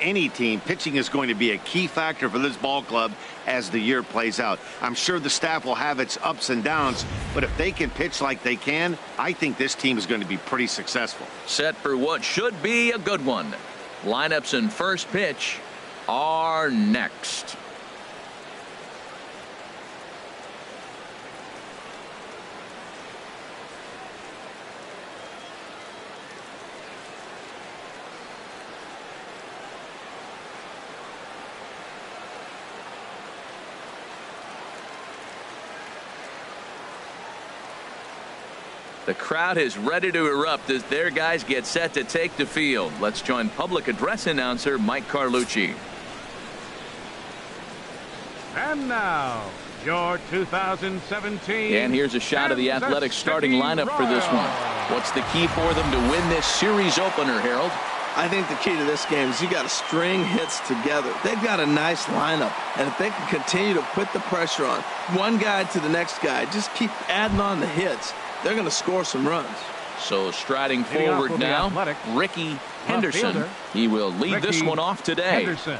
any team, pitching is going to be a key factor for this ball club as the year plays out. I'm sure the staff will have its ups and downs, but if they can pitch like they can, I think this team is going to be pretty successful. Set for what should be a good one. Lineups and first pitch are next. The crowd is ready to erupt as their guys get set to take the field. Let's join public address announcer Mike Carlucci. And now, your 2017. And here's a shot of the Athletics starting lineup for this one. What's the key for them to win this series opener, Harold? I think the key to this game is you got to string hits together. They've got a nice lineup, and if they can continue to put the pressure on one guy to the next guy, just keep adding on the hits, they're going to score some runs. So striding forward now, Ricky Henderson. He will lead this one off today. Henderson.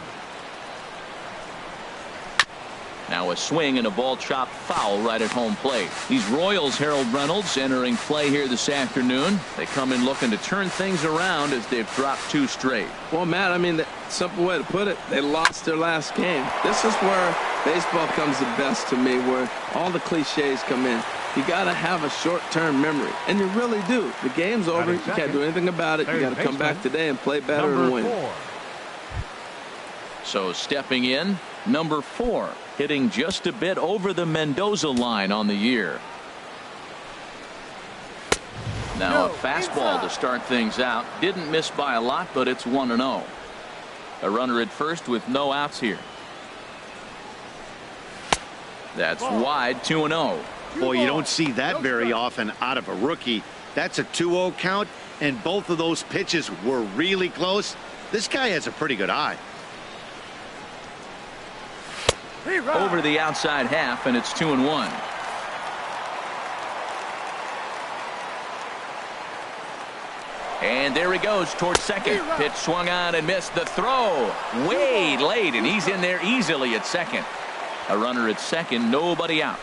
Now a swing and a ball chopped foul right at home plate. These Royals, Harold Reynolds, entering play here this afternoon. They come in looking to turn things around as they've dropped 2 straight. Well, Matt, I mean, the simple way to put it, they lost their last game. This is where baseball comes the best to me, where all the cliches come in. You got to have a short-term memory, and you really do. The game's over. You can't do anything about it. You got to come back today and play better and win. So stepping in, number 4, hitting just a bit over the Mendoza line on the year. Now a fastball to start things out. Didn't miss by a lot, but it's 1-0. A runner at first with no outs here. That's wide, 2-0. Boy, you don't see that very often out of a rookie. That's a 2-0 count, and both of those pitches were really close. This guy has a pretty good eye. Over the outside half, and it's 2-1. And there he goes towards second. Pitch swung on and missed. The throw way late, and he's in there easily at second. A runner at second, nobody out.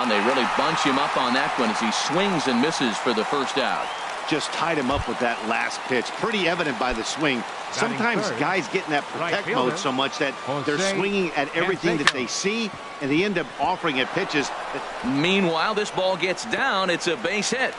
They really bunch him up on that one as he swings and misses for the first out. Just tied him up with that last pitch. Pretty evident by the swing. Sometimes guys get in that protect mode so much that they're swinging at everything that they see, and they end up offering it pitches. Meanwhile, this ball gets down. It's a base hit.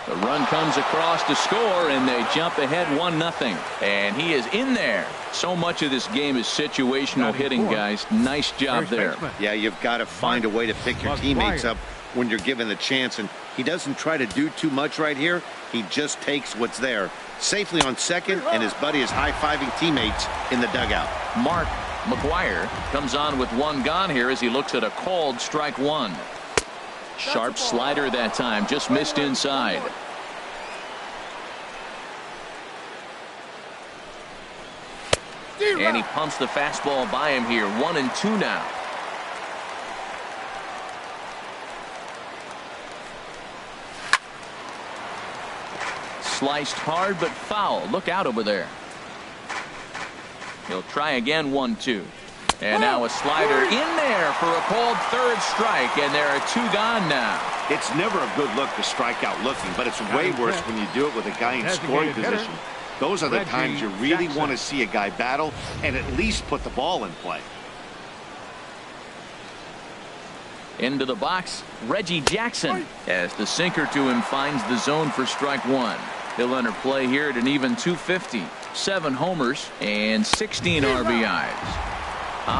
The run comes across to score, and they jump ahead 1-0. And he is in there. So much of this game is situational hitting, guys. Nice job there. Yeah, you've got to find a way to pick your teammates up when you're given the chance, and he doesn't try to do too much right here. He just takes what's there. Safely on second, and his buddy is high-fiving teammates in the dugout. Mark McGuire comes on with 1 gone here as he looks at a called strike 1. Sharp slider that time, just missed inside. And he pumps the fastball by him here. 1-2 now. Sliced hard but foul. Look out over there. He'll try again. 1-2. And now a slider in there for a called 3rd strike, and there are 2 gone now. It's never a good look to strike out looking, but it's way worse when you do it with a guy in scoring position. Those are the times you really want to see a guy battle and at least put the ball in play. Into the box, Reggie Jackson, as the sinker to him finds the zone for strike 1. He'll enter play here at an even 250. 7 homers and 16 RBIs.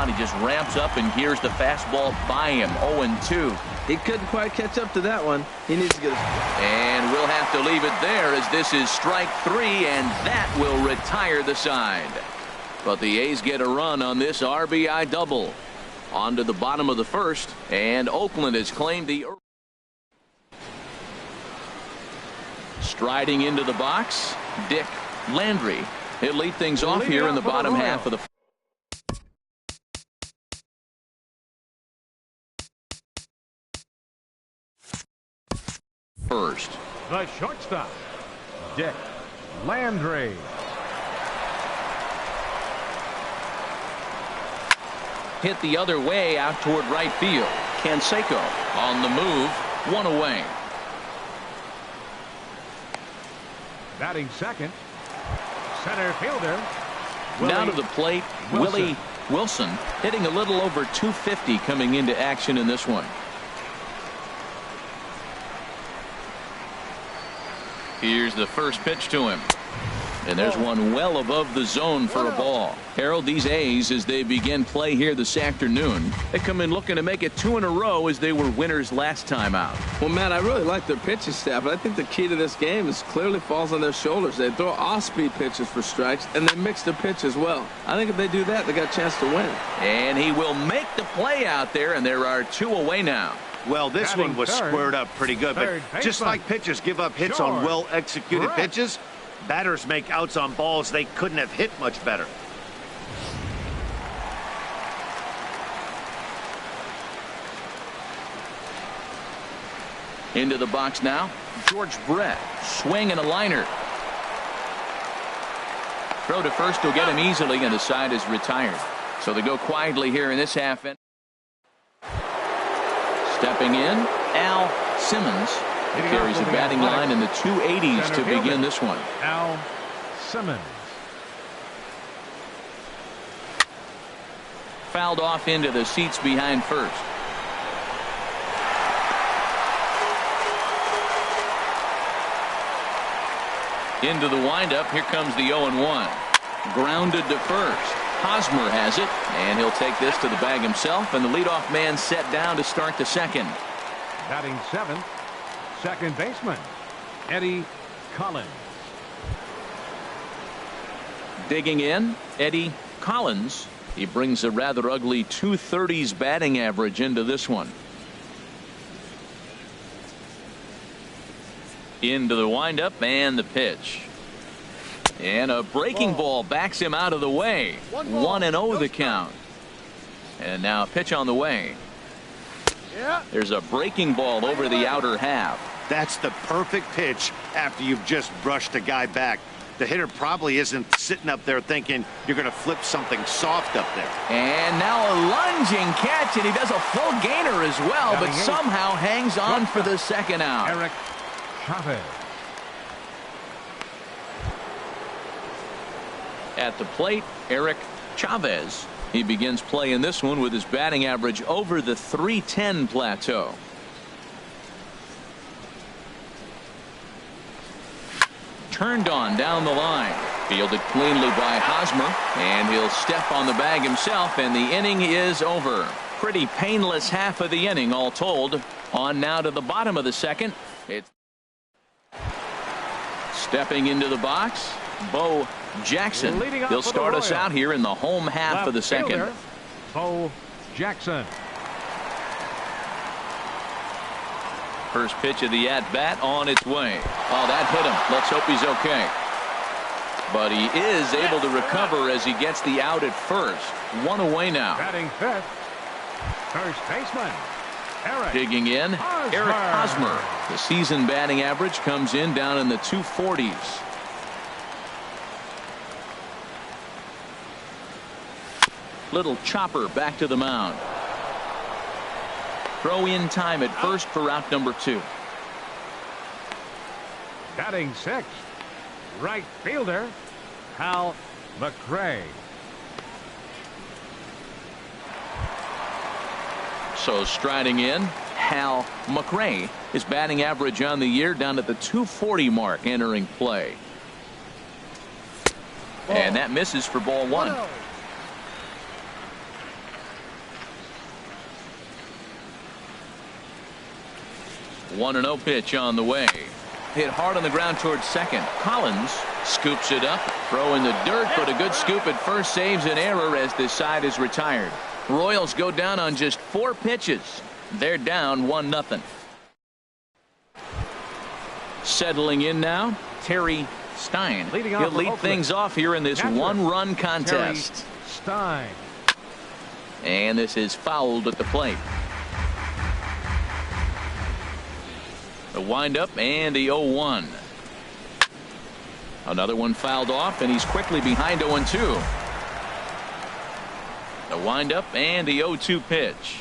He just ramps up, and here's the fastball by him. 0-2. He couldn't quite catch up to that one. He needs to get And we'll have to leave it there as this is strike 3, and that will retire the side. But the A's get a run on this RBI double. On to the bottom of the 1st, and Oakland has claimed the... Striding into the box, Dick Landry. He'll lead things off here in the bottom half of the... first. The shortstop, Dick Landry. hit the other way out toward right field. Canseco on the move, 1 away. Batting second, center fielder. Now to the plate, Willie Wilson, hitting a little over 250 coming into action in this one. Here's the first pitch to him. And there's one well above the zone for a ball. Harold, these A's, as they begin play here this afternoon, they come in looking to make it 2 in a row as they were winners last time out. Well, Matt, I really like their pitching staff, but I think the key to this game is clearly falls on their shoulders. They throw off-speed pitches for strikes, and they mix the pitch as well. I think if they do that, they got a chance to win. And he will make the play out there, and there are 2 away now. Well, this one was squared up pretty good, but just like pitchers give up hits on well-executed pitches, batters make outs on balls they couldn't have hit much better. Into the box now, George Brett, swing and a liner. Throw to first will get him easily, and the side is retired. So they go quietly here in this half inning. Stepping in, Al Simmons. He carries a batting line in the 280s to begin this one. Al Simmons. Fouled off into the seats behind first. Into the windup. Here comes the 0-1. Grounded to first. Hosmer has it, and he'll take this to the bag himself, and the leadoff man set down to start the second. Batting seventh, second baseman, Eddie Collins. Digging in, Eddie Collins. He brings a rather ugly 230s batting average into this one. Into the windup and the pitch. And a breaking ball backs him out of the way. 1-0 the count. And now a pitch on the way. There's a breaking ball over the outer half. That's the perfect pitch after you've just brushed a guy back. The hitter probably isn't sitting up there thinking you're going to flip something soft up there. And now a lunging catch, and he does a full gainer as well, but somehow hangs on for the second out. Eric Chavez. At the plate, Eric Chavez. He begins play in this one with his batting average over the 310 plateau. Turned on down the line. Fielded cleanly by Hosmer, and he'll step on the bag himself, and the inning is over. Pretty painless half of the inning all told. On now to the bottom of the second. It's stepping into the box, Bo Jackson. He'll start us out here in the home half of the second. Bo Jackson. First pitch of the at-bat on its way. Oh, that hit him. Let's hope he's okay. But he is able to recover as he gets the out at first. 1 away now. Batting fifth, first baseman, Eric. Digging in, Hosmer. Eric Hosmer. The season batting average comes in down in the 240s. Little chopper back to the mound. Throw in time at first for out number 2. Batting sixth, right fielder, Hal McRae. So striding in, Hal McRae. His batting average on the year down at the 240 mark entering play. And that misses for ball 1. 1-0 pitch on the way. Hit hard on the ground towards second. Collins scoops it up. Throw in the dirt, but a good scoop at first saves an error as this side is retired. Royals go down on just 4 pitches. They're down 1-0. Settling in now, Terry Stein. He'll lead things off here in this 1-run contest. Terry Stein. And this is fouled at the plate. The windup and the 0-1. Another one fouled off, and he's quickly behind 0-2. The windup and the 0-2 pitch.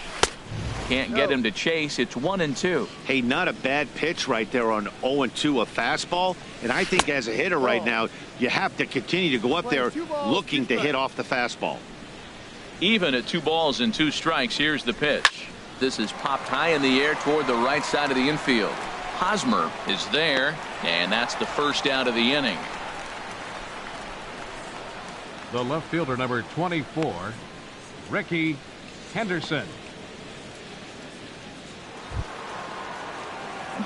Can't get him to chase. It's 1-2. Hey, not a bad pitch right there on 0-2, a fastball. And I think as a hitter right now, you have to continue to go up there looking to hit off the fastball. Even at 2 balls and 2 strikes, here's the pitch. This is popped high in the air toward the right side of the infield. Hosmer is there, and that's the first out of the inning. The left fielder, number 24, Ricky Henderson.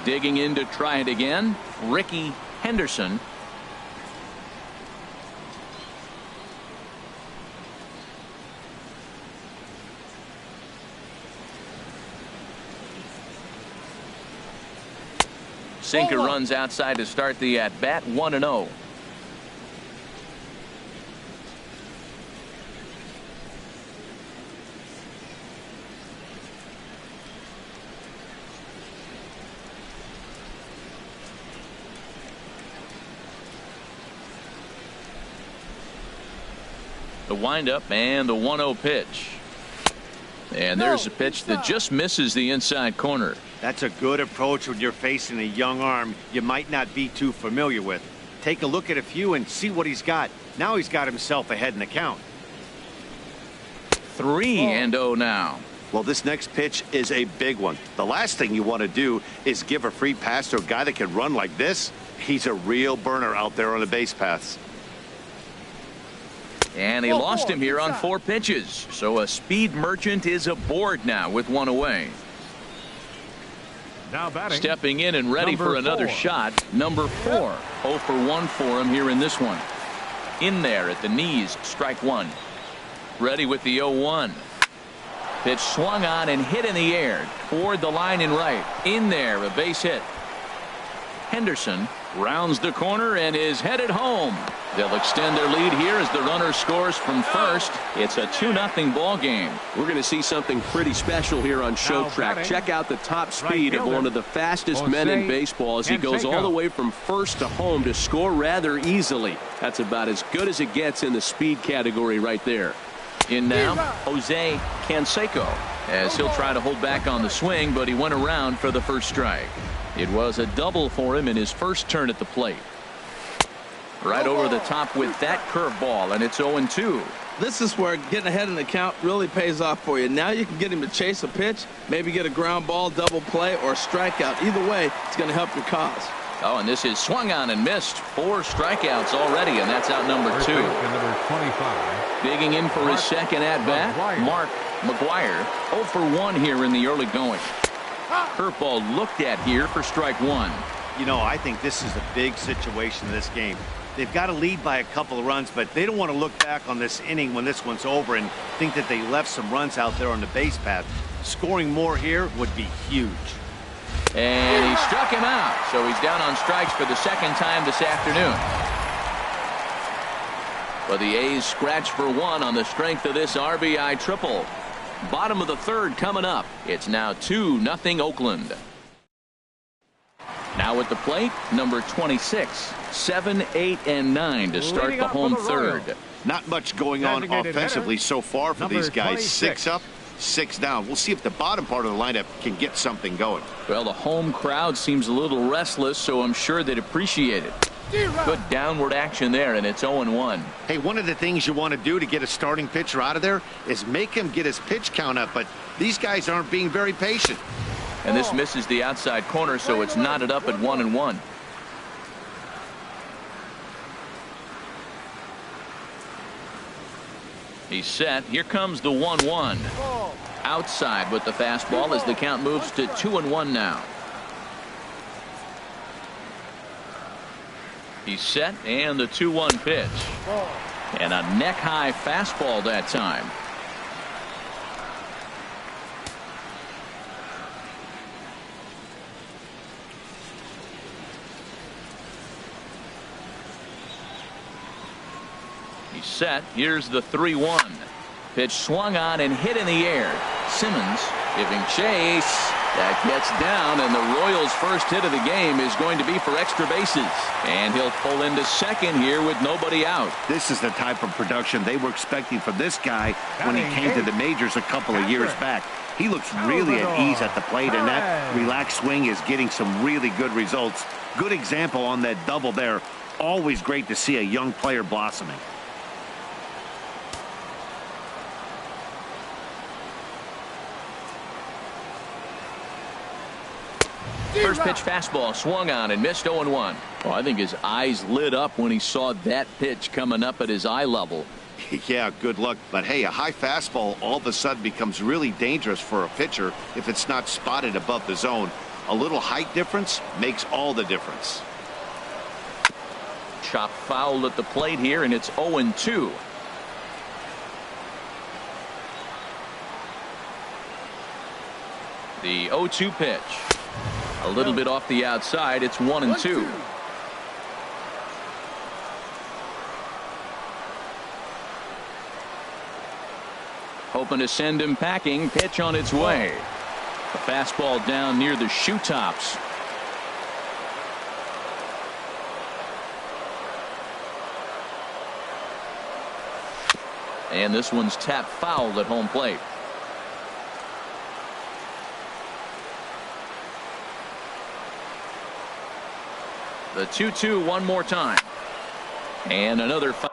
Digging in to try it again, Ricky Henderson. Sinker runs outside to start the at-bat, 1-0. The windup and the 1-0 pitch. And there's a pitch that just misses the inside corner. That's a good approach when you're facing a young arm you might not be too familiar with. Take a look at a few and see what he's got. Now he's got himself ahead in the count. 3-0 now. Well, this next pitch is a big one. The last thing you want to do is give a free pass to a guy that can run like this. He's a real burner out there on the base paths. And he lost him here on 4 pitches. So a speed merchant is aboard now with 1 away. Now batting. Stepping in and ready for another shot. Number 4. 0 for 1 for him here in this one. In there at the knees, strike 1. Ready with the 0-1. Pitch swung on and hit in the air toward the line and right. In there, a base hit. Henderson rounds the corner and is headed home. They'll extend their lead here as the runner scores from first. It's a 2-0 ball game. We're going to see something pretty special here on Show Track. Check out the top speed of one of the fastest men in baseball as he goes all the way from first to home to score rather easily. That's about as good as it gets in the speed category right there. In now, Jose Canseco, as he'll try to hold back on the swing, but he went around for the first strike. It was a double for him in his first turn at the plate. Right over the top with that curveball, and it's 0-2. This is where getting ahead in the count really pays off for you. Now you can get him to chase a pitch, maybe get a ground ball, double play, or a strikeout. Either way, it's going to help your cause. Oh, and this is swung on and missed. 4 strikeouts already, and that's out number 2. Number 25. Digging in for his second at-bat, Mark McGuire. 0 for 1 here in the early going. Curveball looked at here for strike 1. You know, I think this is a big situation in this game. They've got to lead by a couple of runs, but they don't want to look back on this inning when this one's over and think that they left some runs out there on the base path. Scoring more here would be huge. And he struck him out, so he's down on strikes for the second time this afternoon. But the A's scratch for 1 on the strength of this RBI triple. Bottom of the 3rd coming up. It's now 2-0 Oakland. Now at the plate, number 26. 7, 8, and 9 to start the home 3rd. Not much going on offensively so far for these guys. 6 up, 6 down. We'll see if the bottom part of the lineup can get something going. Well, the home crowd seems a little restless, so I'm sure they'd appreciate it. Good downward action there, and it's 0-1. Hey, one of the things you want to do to get a starting pitcher out of there is make him get his pitch count up, but these guys aren't being very patient. And this misses the outside corner, so it's knotted up at 1-1. He's set. Here comes the 1-1. Outside with the fastball as the count moves to 2-1 now. He's set, and the 2-1 pitch. And a neck-high fastball that time. He's set. Here's the 3-1. Pitch swung on and hit in the air. Simmons giving chase. That gets down, and the Royals' first hit of the game is going to be for extra bases. And he'll pull into second here with nobody out. This is the type of production they were expecting from this guy when he came to the majors a couple of years back. He looks really at ease at the plate, and that relaxed swing is getting some really good results. Good example on that double there. Always great to see a young player blossoming. First pitch fastball swung on and missed 0-1. Well, I think his eyes lit up when he saw that pitch coming up at his eye level. Yeah, good luck. But hey, a high fastball all of a sudden becomes really dangerous for a pitcher if it's not spotted above the zone. A little height difference makes all the difference. Chop foul at the plate here, and it's 0-2. The 0-2 pitch. A little bit off the outside. It's 1-2. Hoping to send him packing. Pitch on its way. A fastball down near the shoe tops. And this one's tapped foul at home plate. The 2-2 one more time. And another foul.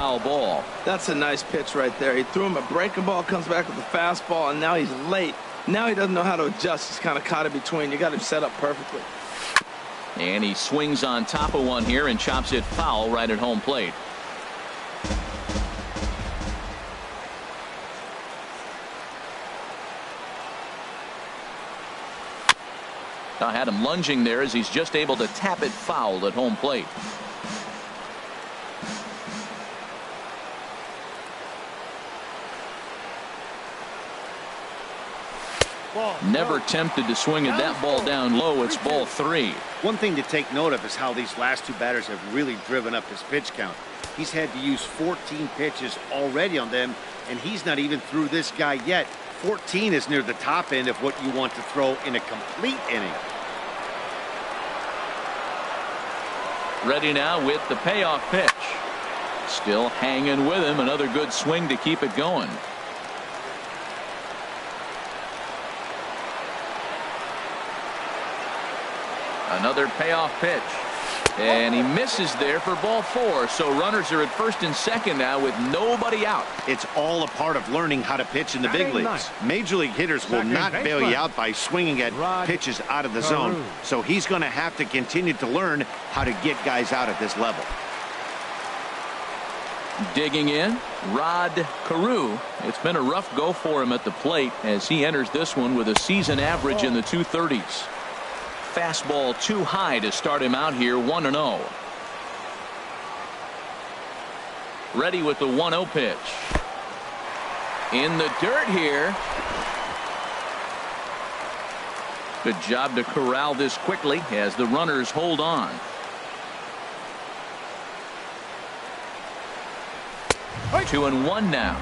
foul ball. That's a nice pitch right there. He threw him a breaking ball, comes back with a fastball, and now he's late. Now he doesn't know how to adjust. He's kind of caught in between. You got him set up perfectly. And he swings on top of one here and chops it foul right at home plate. I had him lunging there as he's just able to tap it foul at home plate. Never tempted to swing at that ball down low. It's ball 3. One thing to take note of is how these last two batters have really driven up his pitch count. He's had to use 14 pitches already on them, and he's not even through this guy yet. 14 is near the top end of what you want to throw in a complete inning. Ready now with the payoff pitch. Still hanging with him. Another good swing to keep it going. Another payoff pitch. And he misses there for ball 4. So runners are at first and second now with nobody out. It's all a part of learning how to pitch in the big leagues. Major league hitters will not bail you out by swinging at pitches out of the zone. So he's going to have to continue to learn how to get guys out at this level. Digging in, Rod Carew. It's been a rough go for him at the plate as he enters this one with a season average in the 230s. Fastball too high to start him out here, 1-0. Ready with the 1-0 pitch. In the dirt here. Good job to corral this quickly as the runners hold on. Hey. 2-1 now.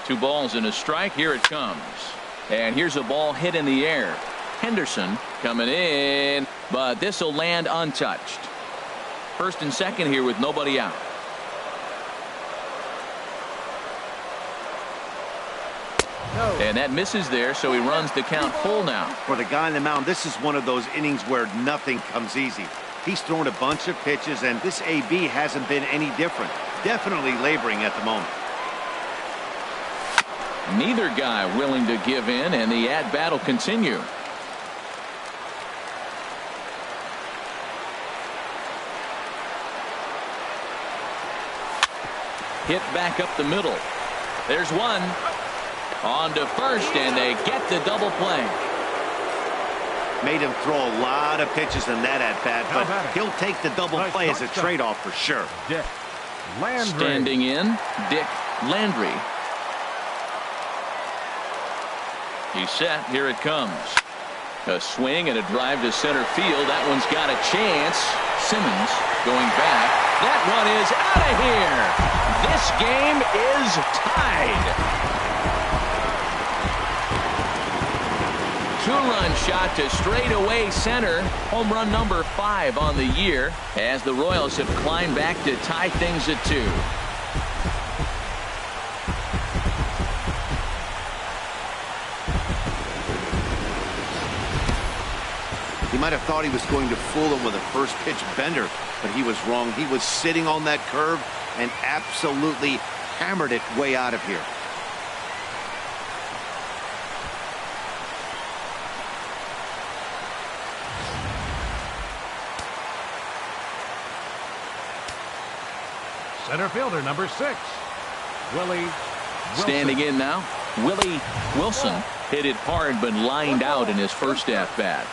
Two balls and a strike. Here it comes. And here's a ball hit in the air. Henderson coming in, but this will land untouched. First and second here with nobody out. No. And that misses there, so he runs the count full now. For the guy on the mound, this is one of those innings where nothing comes easy. He's thrown a bunch of pitches, and this AB hasn't been any different. Definitely laboring at the moment. Neither guy willing to give in, and the at-bat will continue. Hit back up the middle. There's one. On to first, and they get the double play. Made him throw a lot of pitches in that at-bat, but he'll take the double play as a trade-off for sure. Dick Landry. Standing in, Dick Landry. He's set. Here it comes. A swing and a drive to center field. That one's got a chance. Simmons going back. That one is out of here. This game is tied. Two-run shot to straightaway center. Home run number 5 on the year as the Royals have climbed back to tie things at 2. He might have thought he was going to fool him with a first pitch bender, but he was wrong. He was sitting on that curve and absolutely hammered it way out of here. Center fielder number 6, Willie Wilson. Standing in now, Willie Wilson hit it hard but lined out in his first at-bat.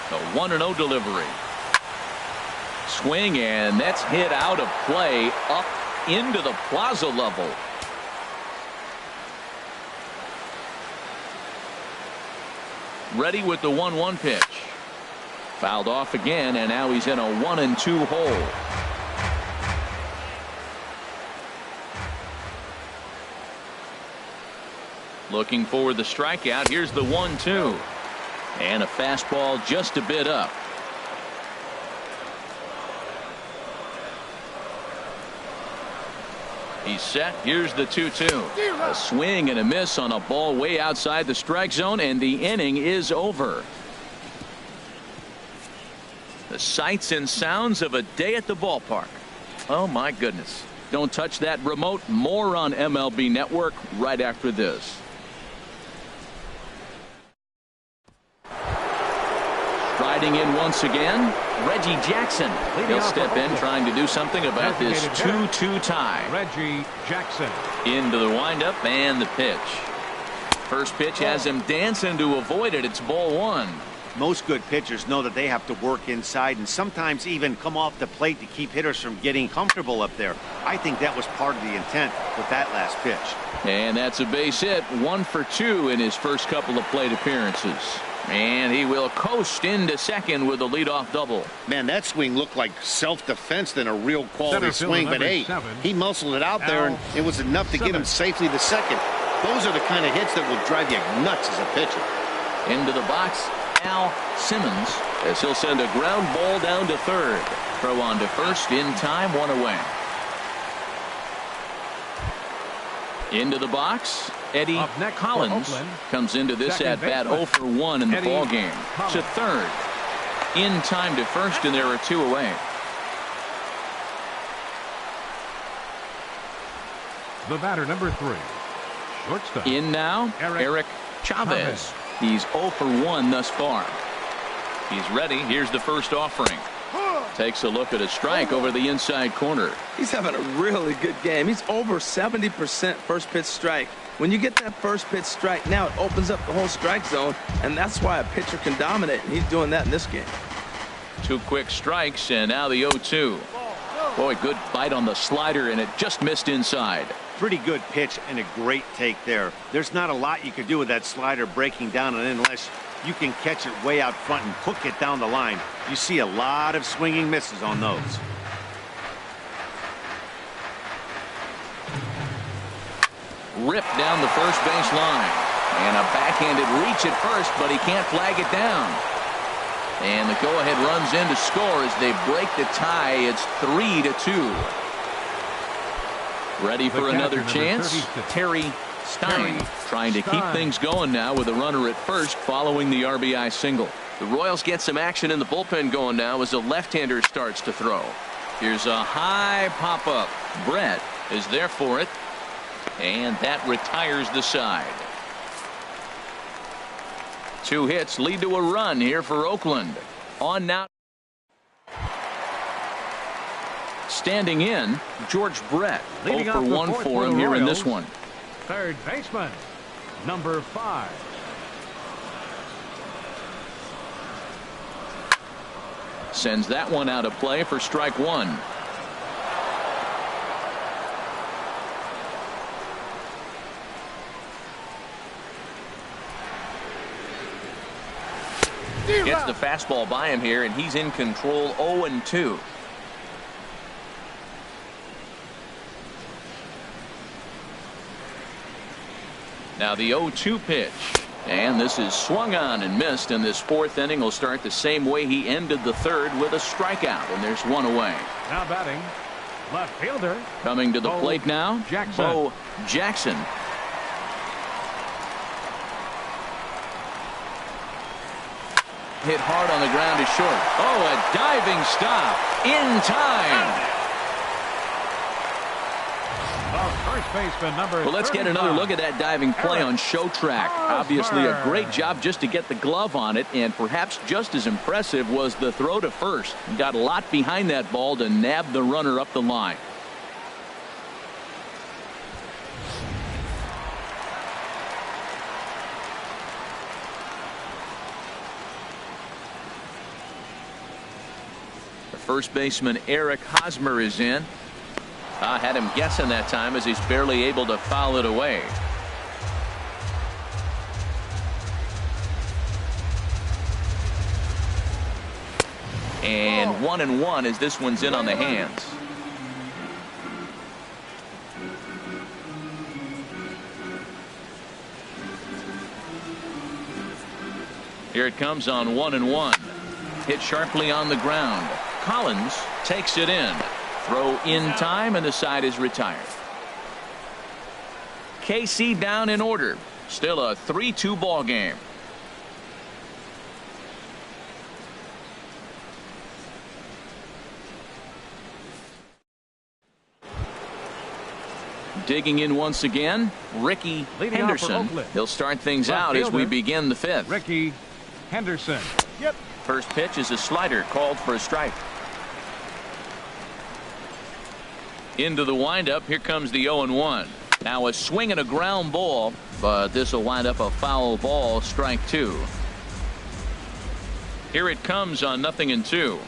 A 1-0 delivery. Swing, and that's hit out of play up into the plaza level. Ready with the 1-1 pitch. Fouled off again, and now he's in a 1-2 hole. Looking for the strikeout. Here's the 1-2. And a fastball just a bit up. He's set. Here's the 2-2. A swing and a miss on a ball way outside the strike zone, and the inning is over. The sights and sounds of a day at the ballpark. Oh, my goodness. Don't touch that remote. More on MLB Network right after this. Striding in once again, Reggie Jackson. He'll step in trying to do something about this 2-2 tie. Reggie Jackson. Into the windup and the pitch. First pitch has him dancing to avoid it. It's ball one. Most good pitchers know that they have to work inside and sometimes even come off the plate to keep hitters from getting comfortable up there. I think that was part of the intent with that last pitch. And that's a base hit. 1 for 2 in his first couple of plate appearances. And he will coast into second with a leadoff double. Man, that swing looked like self-defense than a real quality swing. But hey, he muscled it out there, and it was enough to get him safely to second. Those are the kind of hits that will drive you nuts as a pitcher. Into the box, Al Simmons, as he'll send a ground ball down to third. Throw on to first in time, 1 away. Into the box, Eddie Collins comes into this at bat 0 for 1 in the ball game. To third, in time to first, and there are 2 away. The batter, number 3, shortstop. In now, Eric Chavez. He's 0 for 1 thus far. He's ready. Here's the first offering. Takes a look at a strike over the inside corner. He's having a really good game. He's over 70% first pitch strike. When you get that first pitch strike, now it opens up the whole strike zone, and that's why a pitcher can dominate, and he's doing that in this game. 2 quick strikes, and now the 0-2. Boy, good bite on the slider, and it just missed inside. Pretty good pitch and a great take there. There's not a lot you could do with that slider breaking down and in unless you can catch it way out front and hook it down the line. You see a lot of swinging misses on those. Ripped down the first base line. And a backhanded reach at first, but he can't flag it down. And the go-ahead runs in to score as they break the tie. It's 3-2. Ready for another chance. Terry Stein trying to keep things going now with a runner at first following the RBI single. The Royals get some action in the bullpen going now as a left-hander starts to throw. Here's a high pop-up. Brett is there for it. And that retires the side. 2 hits lead to a run here for Oakland. On now. Standing in, George Brett. 0 for 1 for him here in this one. Third baseman, number 5. Sends that one out of play for strike 1. Gets the fastball by him here, and he's in control. 0-2. Now the 0-2 pitch. And this is swung on and missed, and this 4th inning will start the same way he ended the 3rd with a strikeout, and there's 1 away. Now batting, left fielder. Coming to the plate now, Bo Jackson. Hit hard on the ground is short. Oh, a diving stop in time. First baseman, number well, let's 35. get another look at that diving play on show track. Obviously a great job just to get the glove on it, and perhaps just as impressive was the throw to first. Got a lot behind that ball to nab the runner up the line. First baseman Eric Hosmer is in. I had him guessing that time as he's barely able to foul it away. And 1-1 as this one's in on the hands. Here it comes on 1-1. Hit sharply on the ground. Collins takes it in. Throw in time, and the side is retired. KC down in order. Still a 3-2 ball game. Digging in once again, Ricky Henderson. He'll start things out as we begin the fifth. Ricky Henderson. Yep. First pitch is a slider called for a strike. Into the windup. Here comes the 0-1. Now a swing and a ground ball, but this will wind up a foul ball. Strike two. Here it comes on 0-2.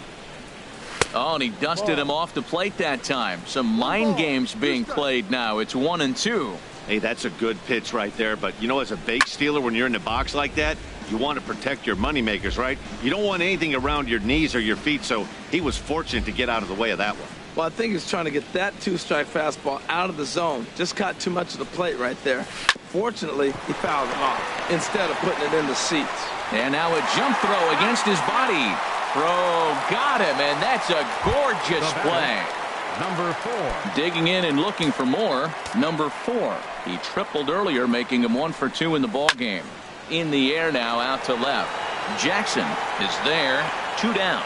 Oh, and he dusted him off the plate that time. Some mind games being played now. It's 1-2. Hey, that's a good pitch right there. But, you know, as a base stealer, when you're in the box like that, you want to protect your moneymakers, right? You don't want anything around your knees or your feet, so he was fortunate to get out of the way of that one. Well, I think he's trying to get that two-strike fastball out of the zone. Just caught too much of the plate right there. Fortunately, he fouled it off instead of putting it in the seats. And now a jump throw against his body. Throw got him, and that's a gorgeous play. Number 4. Digging in and looking for more. Number 4. He tripled earlier, making him 1 for 2 in the ball game. In the air now, out to left. Jackson is there. 2 down.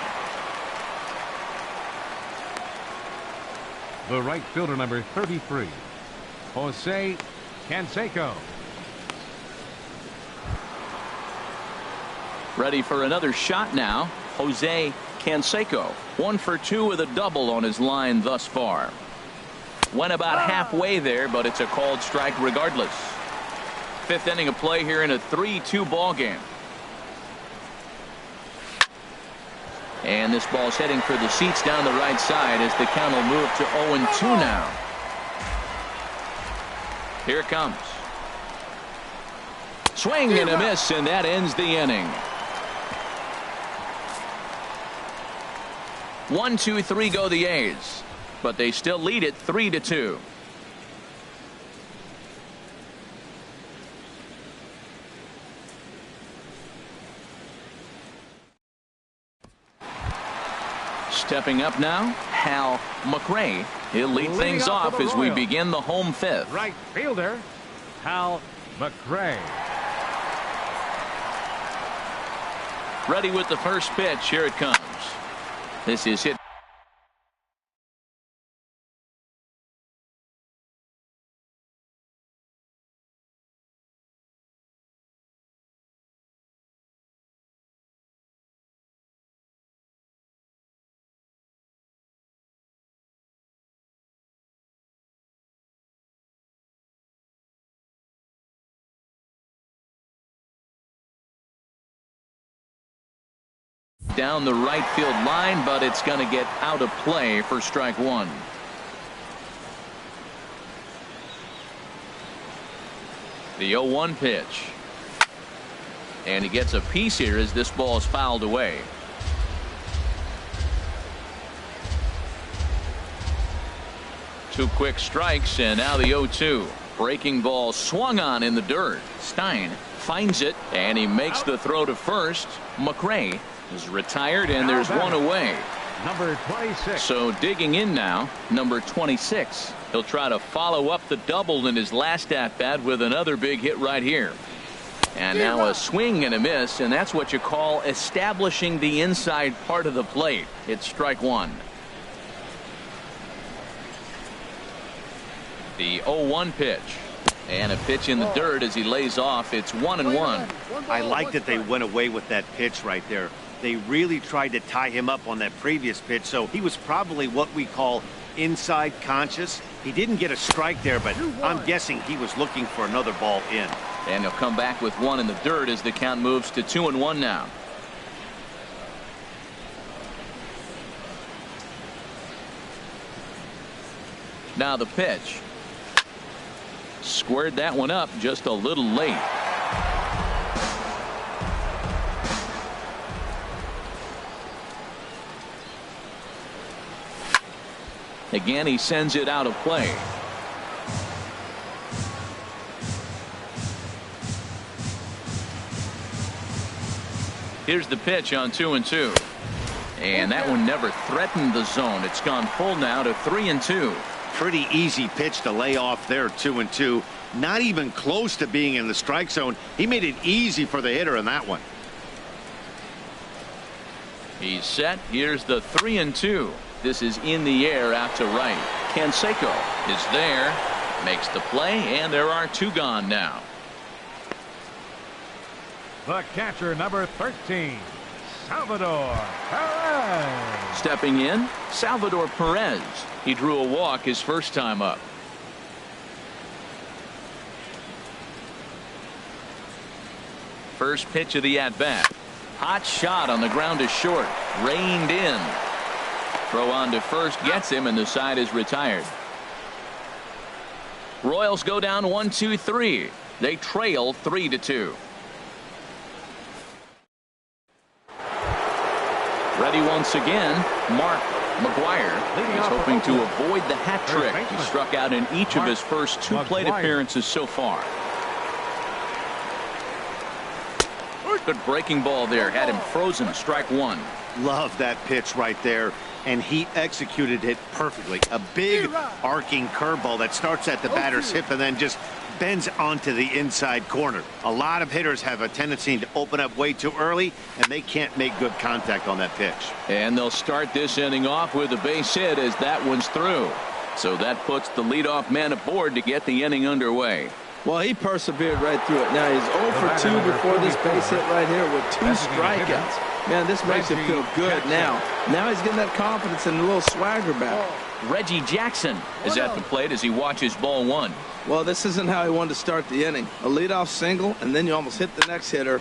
The right fielder, number 33, Jose Canseco. Ready for another shot now. Jose Canseco, 1 for 2 with a double on his line thus far. Went about halfway there, but it's a called strike regardless. Fifth inning of play here in a 3-2 ball game. And this ball's heading for the seats down the right side as the count will move to 0-2 now. Here it comes. Swing and a miss, and that ends the inning. 1, 2, 3 go the A's, but they still lead it 3-2. Stepping up now, Hal McRae. He'll lead things off as we begin the home fifth. Right fielder, Hal McRae. Ready with the first pitch. Here it comes. This is hit. Down the right field line, but it's going to get out of play for strike one. The 0-1 pitch. And he gets a piece here as this ball is fouled away. Two quick strikes, and now the 0-2. Breaking ball swung on in the dirt. Stein finds it, and he makes the throw to first. McRae is retired, and there's one away. Number 26. So digging in now, number 26. He'll try to follow up the double in his last at-bat with another big hit right here. And now a swing and a miss, and that's what you call establishing the inside part of the plate. It's strike one. The 0-1 pitch. And a pitch in the dirt as he lays off. It's 1-1. I like that they went away with that pitch right there. They really tried to tie him up on that previous pitch, so he was probably what we call inside conscious. He didn't get a strike there, but I'm guessing he was looking for another ball in. And he'll come back with one in the dirt as the count moves to 2-1 now. Now the pitch. Squared that one up just a little late. Again, he sends it out of play. Here's the pitch on 2-2. And that one never threatened the zone. It's gone full now to 3-2. Pretty easy pitch to lay off there, 2-2. Not even close to being in the strike zone. He made it easy for the hitter in that one. He's set. Here's the 3-2. This is in the air out to right. Canseco is there, makes the play, and there are 2 gone now. The catcher, number 13, Salvador Perez. Stepping in, Salvador Perez. He drew a walk his first time up. First pitch of the at-bat. Hot shot on the ground is short. Reined in. Throw on to first gets him, and the side is retired. Royals go down 1-2-3. They trail 3-2. Ready once again, Mark McGuire is hoping to avoid the hat trick. He struck out in each of his first 2 plate appearances so far. Good breaking ball there. Had him frozen. Strike 1. Love that pitch right there. And he executed it perfectly. A big arcing curveball that starts at the batter's hip and then just bends onto the inside corner. A lot of hitters have a tendency to open up way too early, and they can't make good contact on that pitch. And they'll start this inning off with a base hit as that one's through. So that puts the leadoff man aboard to get the inning underway. Well, he persevered right through it. Now he's 0 for 2 before this base hit right here with 2 strikeouts. Man, this makes him feel good now. Now he's getting that confidence and a little swagger back. Reggie Jackson is at the plate as he watches ball 1. Well, this isn't how he wanted to start the inning. A leadoff single, and then you almost hit the next hitter.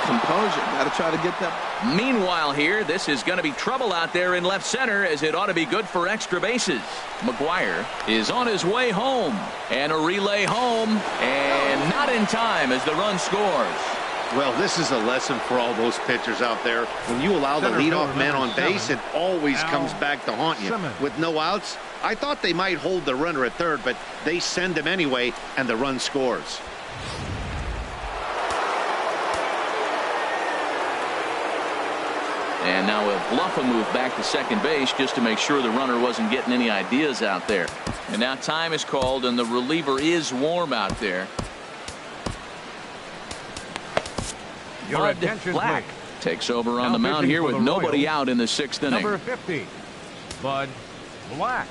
Composure. Got to try to get that. Meanwhile here, this is going to be trouble out there in left center as it ought to be good for extra bases. McGuire is on his way home. And a relay home. And not in time as the run scores. Well, this is a lesson for all those pitchers out there. When you allow the leadoff man on base, it always comes back to haunt you. With no outs, I thought they might hold the runner at third, but they send him anyway, and the run scores. And now he'll bluff a move back to second base just to make sure the runner wasn't getting any ideas out there. And now time is called, and the reliever is warm out there. Your Bud Black takes over on the mound here with nobody out in the 6th inning. Number 50, Bud Black.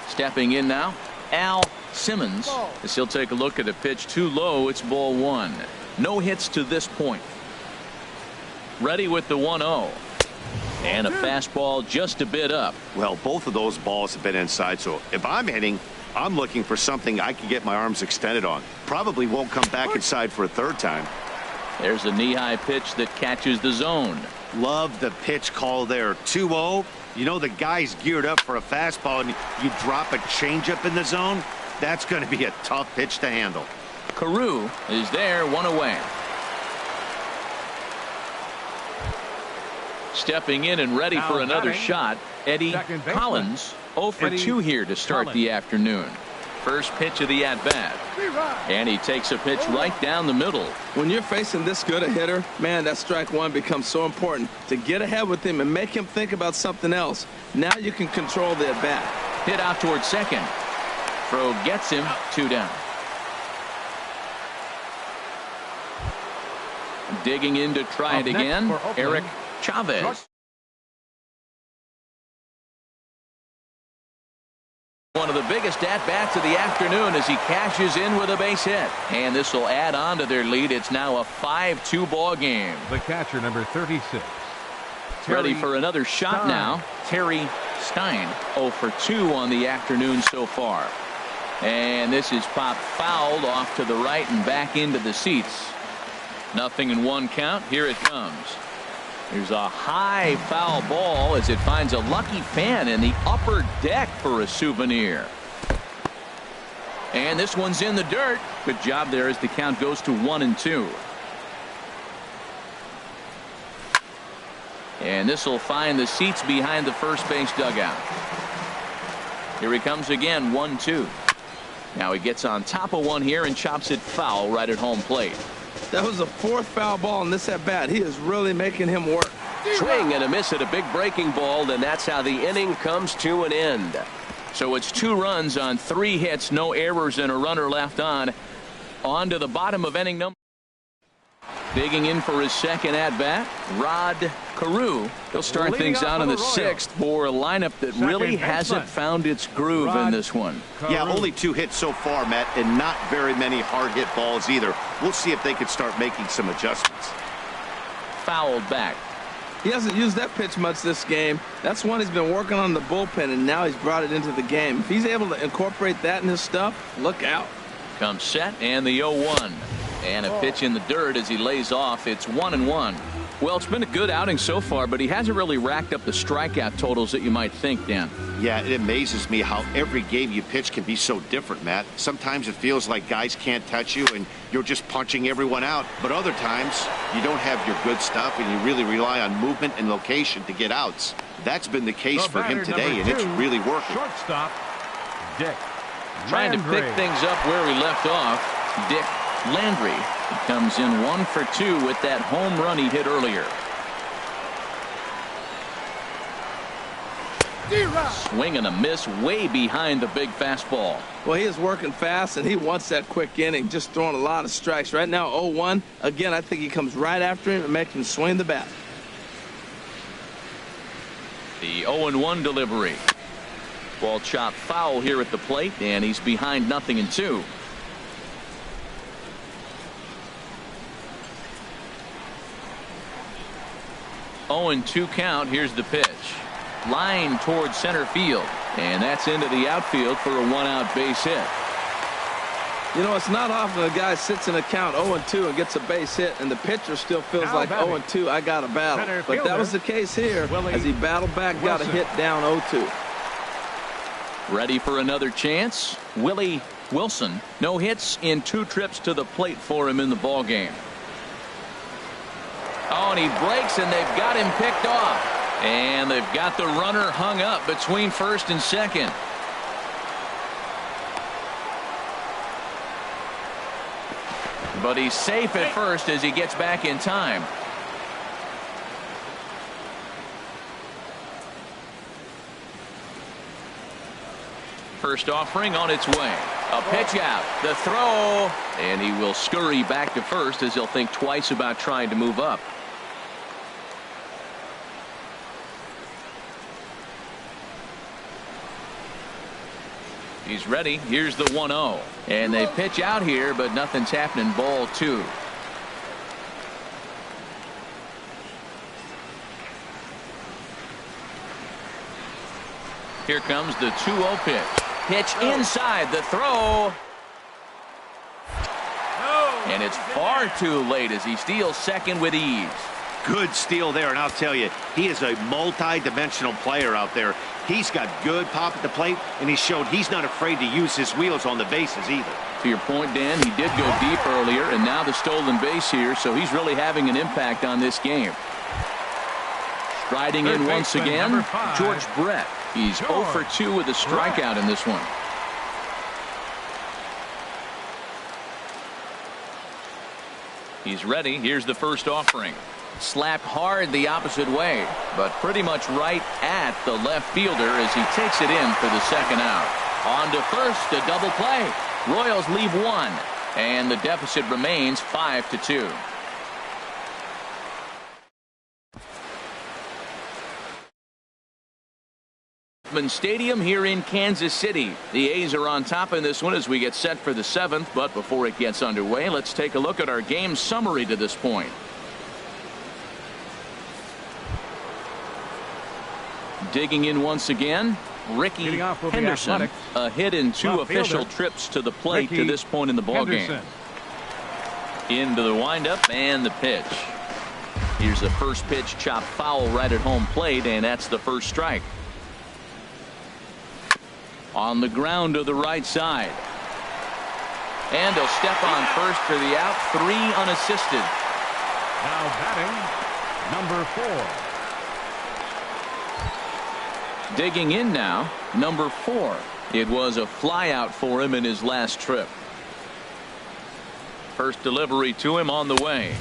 Stepping in now, Al Simmons, as he'll take a look at a pitch too low. It's ball 1. No hits to this point. Ready with the 1-0. And a fastball just a bit up. Well, both of those balls have been inside, so if I'm hitting, I'm looking for something I can get my arms extended on. Probably won't come back inside for a third time. There's a knee-high pitch that catches the zone. Love the pitch call there. 2-0. You know the guy's geared up for a fastball, and you drop a changeup in the zone. That's going to be a tough pitch to handle. Carew is there, 1 away. Stepping in and ready for another shot, Eddie Collins. 0 for 2 here to start the afternoon. First pitch of the at-bat. And he takes a pitch right down the middle. When you're facing this good a hitter, man, that strike 1 becomes so important to get ahead with him and make him think about something else. Now you can control the at-bat. Hit out towards second. Throw gets him, 2 down. Digging in to try it again, Eric Chavez. One of the biggest at-bats of the afternoon as he cashes in with a base hit. And this will add on to their lead. It's now a 5-2 ball game. The catcher, number 36. Ready for another shot now. Terry Stein, 0 for 2 on the afternoon so far. And this is popped fouled off to the right and back into the seats. 0-1 count. Here it comes. There's a high foul ball as it finds a lucky fan in the upper deck for a souvenir. And this one's in the dirt. Good job there as the count goes to 1-2. And this will find the seats behind the first base dugout. Here he comes again, 1-2. Now he gets on top of one here and chops it foul right at home plate. That was the 4th foul ball in this at bat. He is really making him work. Swing and a miss at a big breaking ball, and that's how the inning comes to an end. So it's 2 runs on 3 hits, no errors, and a runner left on. On to the bottom of inning number. Digging in for his second at bat, Rod Carew. He'll start things out in the 6th for a lineup that really hasn't found its groove in this one. Yeah, only 2 hits so far, Matt, and not very many hard hit balls either. We'll see if they can start making some adjustments. Fouled back. He hasn't used that pitch much this game. That's one he's been working on in the bullpen, and now he's brought it into the game. If he's able to incorporate that in his stuff, look out. Comes set and the 0-1. And a pitch in the dirt as he lays off. It's 1-1. Well, it's been a good outing so far, but he hasn't really racked up the strikeout totals that you might think, Dan. Yeah, it amazes me how every game you pitch can be so different, Matt. Sometimes it feels like guys can't touch you and you're just punching everyone out. But other times, you don't have your good stuff and you really rely on movement and location to get outs. That's been the case for him today, and it's really working. Shortstop, Dick Trying to pick things up where he left off, Dick Landry. He comes in 1 for 2 with that home run he hit earlier. Swing and a miss way behind the big fastball. Well, he is working fast, and he wants that quick inning, just throwing a lot of strikes. Right now, 0-1. Again, I think he comes right after him and makes him swing the bat. The 0-1 delivery. Ball chopped foul here at the plate, and he's behind 0-2. And 2 count. Here's the pitch. Line towards center field, and that's into the outfield for a 1-out base hit. You know, it's not often a guy sits in a count 0-2 and gets a base hit, and the pitcher still feels like 0-2, I got a battle. But that was the case here as he battled back, got a hit down 0-2. Ready for another chance. Willie Wilson. No hits in 2 trips to the plate for him in the ball game. Oh, and he breaks, and they've got him picked off. And they've got the runner hung up between first and second. But he's safe at first as he gets back in time. First offering on its way. A pitch out. The throw. And he will scurry back to first as he'll think twice about trying to move up. He's ready. Here's the 1-0. And they pitch out here, but nothing's happening. Ball 2. Here comes the 2-0 pitch. Pitch inside. The throw. And it's far too late as he steals second with ease. Good steal there, and I'll tell you, he is a multi-dimensional player out there. He's got good pop at the plate, and he showed he's not afraid to use his wheels on the bases either. To your point, Dan, he did go deep earlier, and now the stolen base here, so he's really having an impact on this game. Striding in once again, George Brett. He's 0 for 2 with a strikeout in this one. He's ready. Here's the first offering. Slapped hard the opposite way, but pretty much right at the left fielder as he takes it in for the second out. On to first, a double play. Royals leave 1, and the deficit remains 5-2. Stadium here in Kansas City. The A's are on top in this one as we get set for the 7th, but before it gets underway, let's take a look at our game summary to this point. Digging in once again, Ricky Henderson. A hit in 2 official trips to the plate to this point in the ballgame. Into the windup and the pitch. Here's the first pitch, chopped foul right at home plate, and that's the first strike. On the ground to the right side. And he'll step on first for the out. 3 unassisted. Now batting, number 4. Digging in now, number 4. It was a flyout for him in his last trip. First delivery to him on the way.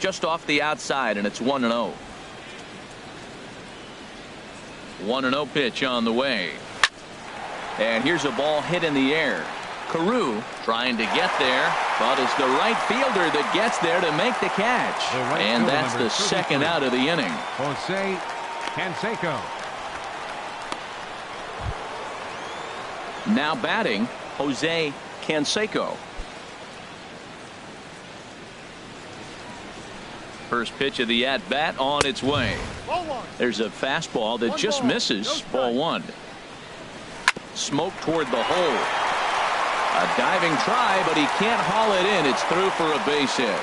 Just off the outside, and it's 1-0. 1-0 pitch on the way. And here's a ball hit in the air. Carew trying to get there, but it's the right fielder that gets there to make the catch. And that's the second out of the inning. Jose Canseco. Now batting, Jose Canseco. First pitch of the at-bat on its way. There's a fastball that just misses. Ball one. Smoke toward the hole. A diving try, but he can't haul it in. It's through for a base hit.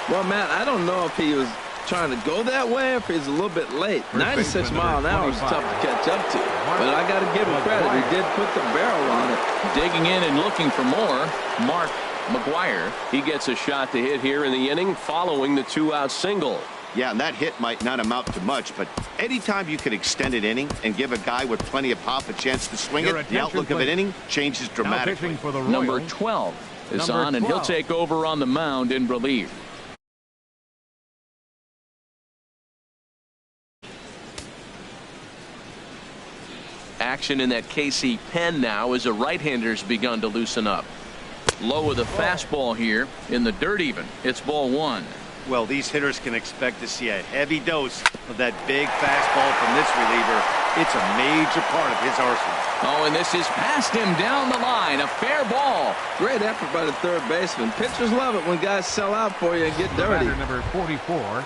Well, Matt, I don't know if he was trying to go that way or if he's a little bit late. 96 miles an hour is tough to catch up to. But I got to give him credit. He did put the barrel on it. Digging in and looking for more, Mark McGuire. He gets a shot to hit here in the inning following the 2-out single. Yeah, and that hit might not amount to much, but anytime you can extend an inning and give a guy with plenty of pop a chance to swing it, the outlook of an inning changes dramatically. Number 12 is on, and he'll take over on the mound in relief. Action in that KC pen now as a right-hander's begun to loosen up. Low with a fastball here in the dirt even. It's ball one. Well, these hitters can expect to see a heavy dose of that big fastball from this reliever. It's a major part of his arsenal. Oh, and this is past him down the line. A fair ball. Great effort by the third baseman. Pitchers love it when guys sell out for you and get dirty. Number 44,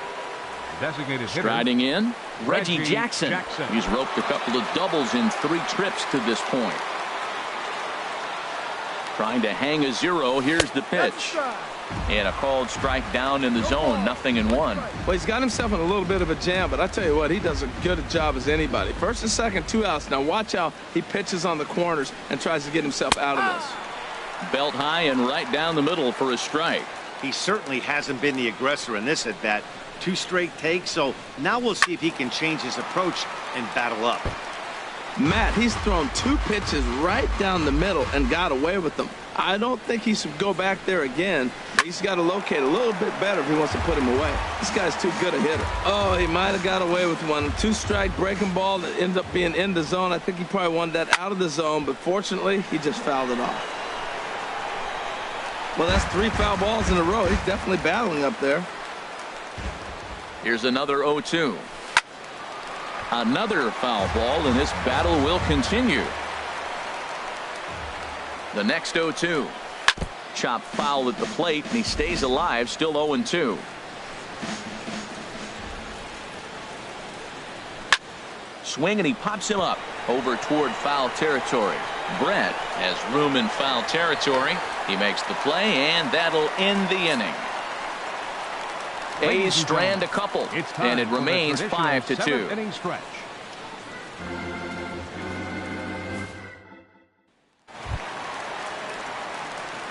designated hitter. Striding in, Reggie Jackson. He's roped a couple of doubles in 3 trips to this point. Trying to hang a 0. Here's the pitch. And a called strike down in the zone. 0-1. Well, he's got himself in a little bit of a jam, but I tell you what, he does as good a job as anybody. First and second, 2 outs. Now watch how he pitches on the corners and tries to get himself out of this. Belt high and right down the middle for a strike. He certainly hasn't been the aggressor in this at bat. 2 straight takes, so now we'll see if he can change his approach and battle up. Matt, he's thrown 2 pitches right down the middle and got away with them. I don't think he should go back there again. He's got to locate a little bit better if he wants to put him away. This guy's too good a hitter. Oh, he might have got away with one. 2-strike breaking ball that ended up being in the zone. I think he probably wanted that out of the zone, but fortunately, he just fouled it off. Well, that's 3 foul balls in a row. He's definitely battling up there. Here's another 0-2. Another foul ball, and this battle will continue. The next 0-2. Chop foul at the plate, and he stays alive, still 0-2. Swing, and he pops him up over toward foul territory. Brett has room in foul territory. He makes the play, and that'll end the inning. A's strand a couple, and it remains 5-2. Inning stretch.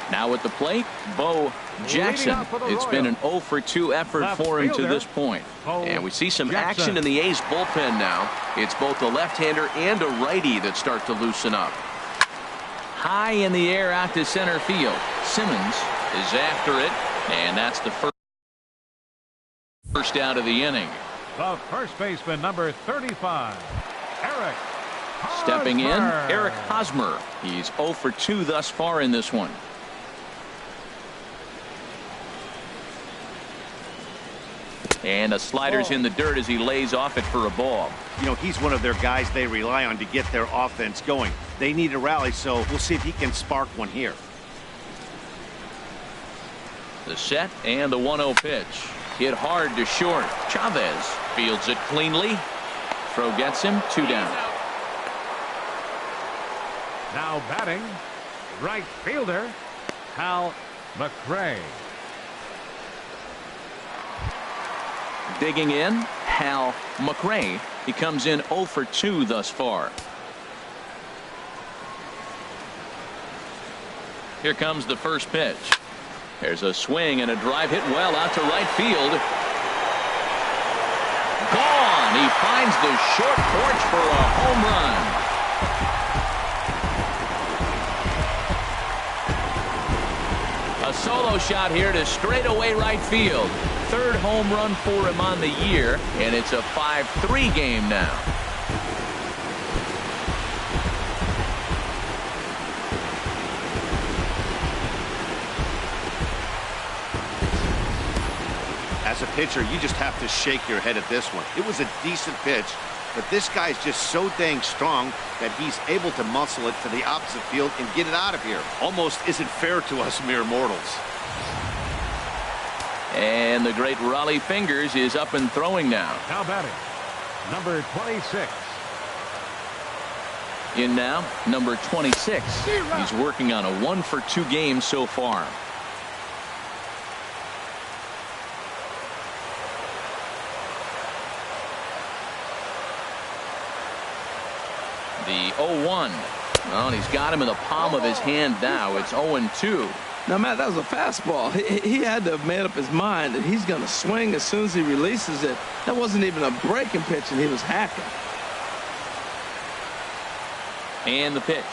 Now at the plate, Bo Jackson. It's been an 0-for-2 effort for him to this point. And we see some action in the A's bullpen now. It's both a left-hander and a righty that start to loosen up. High in the air out to center field. Simmons is after it, and that's the first out of the inning. The first baseman, number 35, Eric Hosmer. Stepping in, Eric Hosmer. He's 0-for-2 thus far in this one. And a slider's in the dirt as he lays off it for a ball. You know, he's one of their guys they rely on to get their offense going. They need a rally, so we'll see if he can spark one here. The set and the 1-0 pitch. Hit hard to short. Chavez fields it cleanly. Throw gets him, 2 down. Now batting, right fielder, Hal McRae. Digging in, Hal McRae. He comes in 0-for-2 thus far. Here comes the first pitch. There's a swing and a drive hit well out to right field. Gone. He finds the short porch for a home run. solo shot here to straightaway right field. Third home run for him on the year, and it's a 5-3 game now. As a pitcher, you just have to shake your head at this one. It was a decent pitch, but this guy's just so dang strong that he's able to muscle it to the opposite field and get it out of here. Almost isn't fair to us mere mortals. And the great Raleigh Fingers is up and throwing now. Now batting, number 26. In now, number 26. He's working on a 1-for-2 game so far. The 0-1. Well, he's got him in the palm of his hand now. It's 0-2. Now, Matt, that was a fastball. He had to have made up his mind that he's going to swing as soon as he releases it. That wasn't even a breaking pitch, and he was hacking. And the pitch.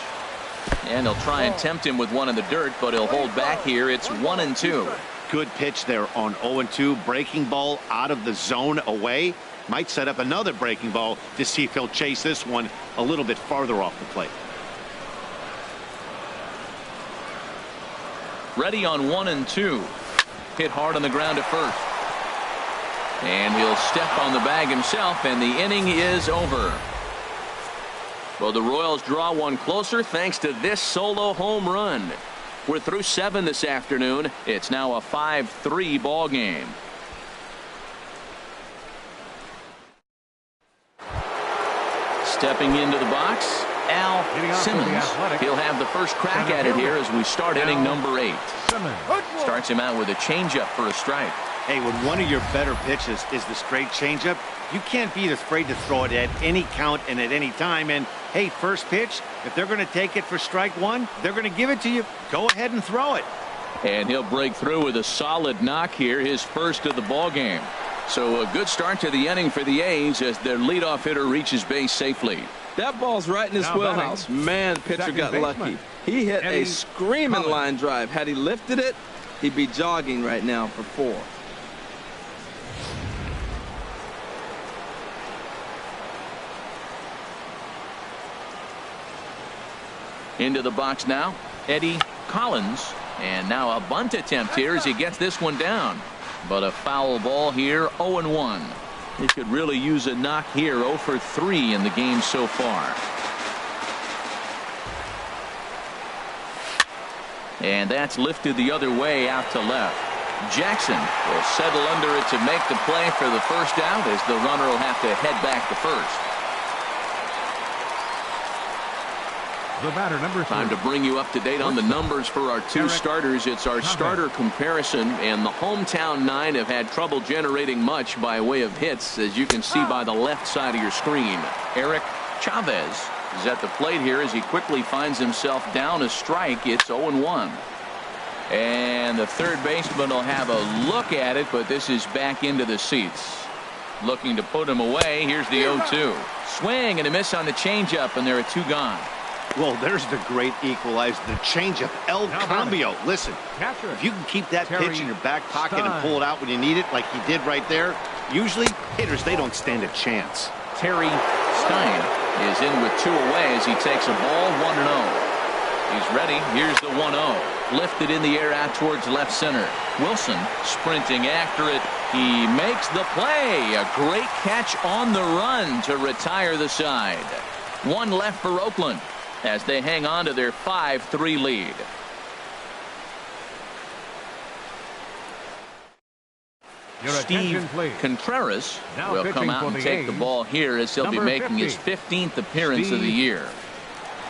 And they'll try and tempt him with one in the dirt, but he'll hold back here. It's 1-2. Good pitch there on 0-2. Breaking ball out of the zone away. Might set up another breaking ball to see if he'll chase this one a little bit farther off the plate. Ready on 1-2. Hit hard on the ground at first. And he'll step on the bag himself, and the inning is over. Well, the Royals draw one closer thanks to this solo home run. We're through 7 this afternoon. It's now a 5-3 ball game. Stepping into the box, Al Simmons. He'll have the first crack at it here as we start inning number 8. Starts him out with a changeup for a strike. Hey, when one of your better pitches is the straight changeup, you can't be afraid to throw it at any count and at any time. And, hey, first pitch, if they're going to take it for strike one, they're going to give it to you. Go ahead and throw it. And he'll break through with a solid knock here, his first of the ball game. So a good start to the inning for the A's as their leadoff hitter reaches base safely. That ball's right in his wheelhouse. Man, pitcher got lucky. He hit a screaming line drive. Had he lifted it, he'd be jogging right now for 4. Into the box now, Eddie Collins. And now a bunt attempt here as he gets this one down. But a foul ball here, 0-1. He could really use a knock here, 0 for 3 in the game so far. And that's lifted the other way out to left. Jackson will settle under it to make the play for the first out as the runner will have to head back to first. The batter, number 3. Time to bring you up to date on the numbers for our 2 starters. It's our starter comparison, and the hometown 9 have had trouble generating much by way of hits, as you can see by the left side of your screen. Eric Chavez is at the plate here as he quickly finds himself down a strike. It's 0-1. And the third baseman will have a look at it, but this is back into the seats. Looking to put him away. Here's the 0-2. Swing and a miss on the changeup, and there are 2 gone. Well, there's the great equalizer, the changeup, El Cambio. Listen, if you can keep that pitch in your back pocket and pull it out when you need it, like he did right there, usually hitters, they don't stand a chance. Terry Stein is in with 2 away as he takes a ball, 1-0. He's ready. Here's the 1-0. Lifted in the air out towards left center. Wilson sprinting after it. He makes the play. A great catch on the run to retire the side. 1 left for Oakland as they hang on to their 5-3 lead. Steve Contreras will come out and take the ball here as he'll be making his 15th appearance of the year.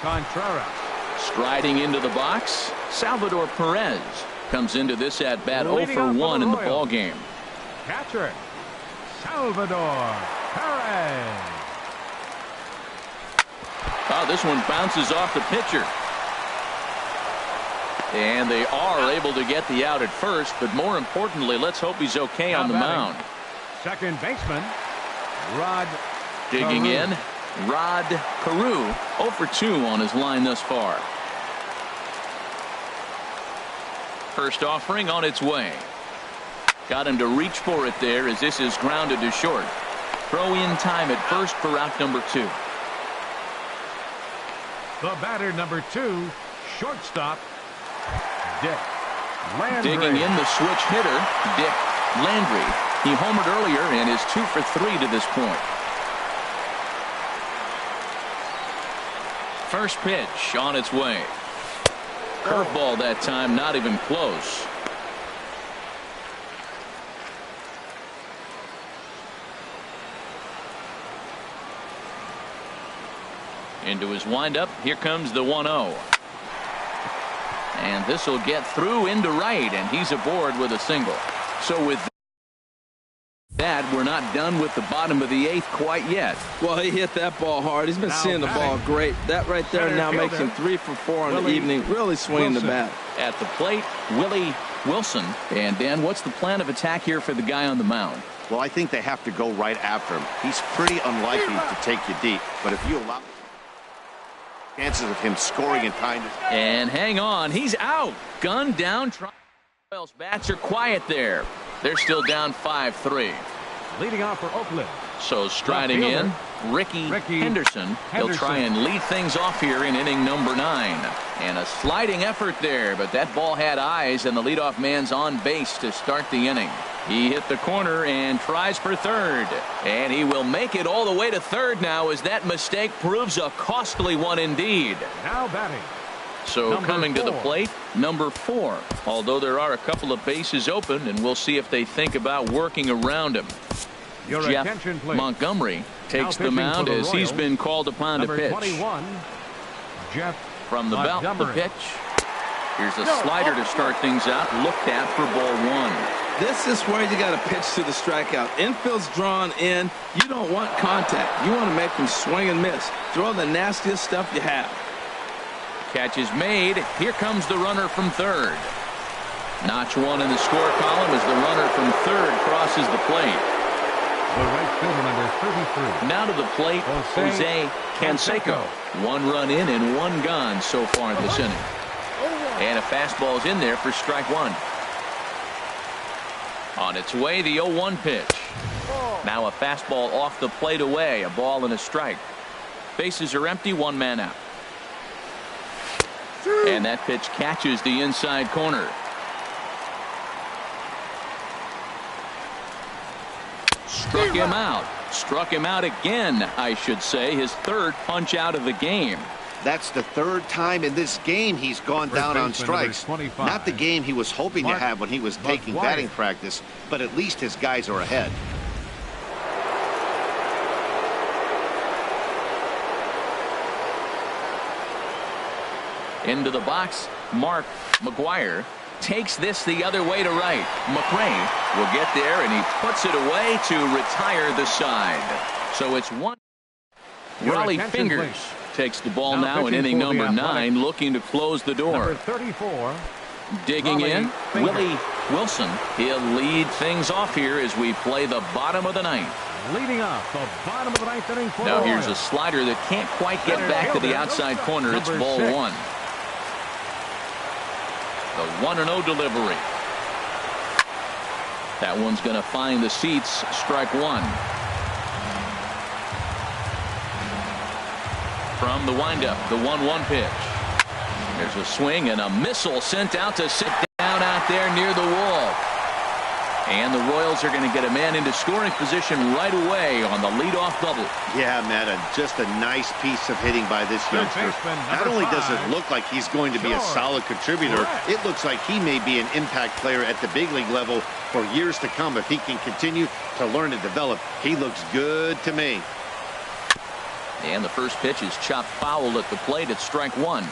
Contreras. Striding into the box, Salvador Perez comes into this at bat 0 for 1 in the ball game. Catcher Salvador Perez. Oh, this one bounces off the pitcher. And they are able to get the out at first, but more importantly, let's hope he's okay on the mound. Second baseman, Rod Digging in, Rod Carew, 0 for 2 on his line thus far. First offering on its way. Got him to reach for it there as this is grounded to short. Throw in time at first for out number 2. The batter, number 2, shortstop, Dick Landry. Digging in the switch hitter, Dick Landry. He homered earlier and is 2 for 3 to this point. First pitch on its way. Curveball that time, not even close. Into his windup. Here comes the 1-0. And this will get through into right, and he's aboard with a single. So with that, we're not done with the bottom of the 8th quite yet. Well, he hit that ball hard. He's been seeing the ball great. That right there now makes him 3 for 4 on the evening. Really swinging the bat. At the plate, Willie Wilson. And Dan, what's the plan of attack here for the guy on the mound? Well, I think they have to go right after him. He's pretty unlikely to take you deep, but if you allow chances of him scoring in time. And hang on, he's out. Gun down. Royals bats are quiet there. They're still down 5-3. Leading off for Oakland. So striding in, Ricky Henderson. He'll try and lead things off here in inning number 9. And a sliding effort there, but that ball had eyes, and the leadoff man's on base to start the inning. He hit the corner and tries for third. And he will make it all the way to third now, as that mistake proves a costly one indeed. Now batting. So coming to the plate, number 4. Although there are a couple of bases open, and we'll see if they think about working around him. Jeff Montgomery takes the mound as he's been called upon to pitch. 21, Jeff From the belt, the pitch. Here's a slider to start things out. Looked at for ball 1. This is where you got to pitch to the strikeout. Infield's drawn in. You don't want contact. You want to make them swing and miss. Throw the nastiest stuff you have. Catch is made. Here comes the runner from third. Notch 1 in the score column as the runner from third crosses the plate. The right fielder, number 33. Now to the plate, Jose Canseco. 1 run in and 1 gone so far this inning. And a fastball's in there for strike 1. On its way, the 0-1 pitch. Now a fastball off the plate away. A ball and a strike. Bases are empty. 1 man out. And that pitch catches the inside corner. Struck him out. Struck him out again, I should say. His 3rd punch out of the game. That's the 3rd time in this game he's gone down on strikes. Not the game he was hoping to have when he was taking batting practice, but at least his guys are ahead. Into the box, Mark McGuire takes this the other way to right. McRae will get there, and he puts it away to retire the side. So it's 1. Raleigh Fingers takes the ball now in inning number 9, looking to close the door. Number 34. Digging in, Willie Wilson. He'll lead things off here as we play the bottom of the 9th. Leading off the bottom of the 9th inning for Now here's a slider that can't quite get back to the outside corner. It's ball 1. The 1-0 delivery. That one's going to find the seats. Strike 1. From the windup, the 1-1 pitch. There's a swing and a missile sent out to sit down out there near the wall. And the Royals are going to get a man into scoring position right away on the leadoff double. Yeah, Matt, just a nice piece of hitting by this youngster. Not only does it look like he's going to be a solid contributor, it looks like he may be an impact player at the big league level for years to come if he can continue to learn and develop. He looks good to me. And the first pitch is chopped foul at the plate. It's strike 1.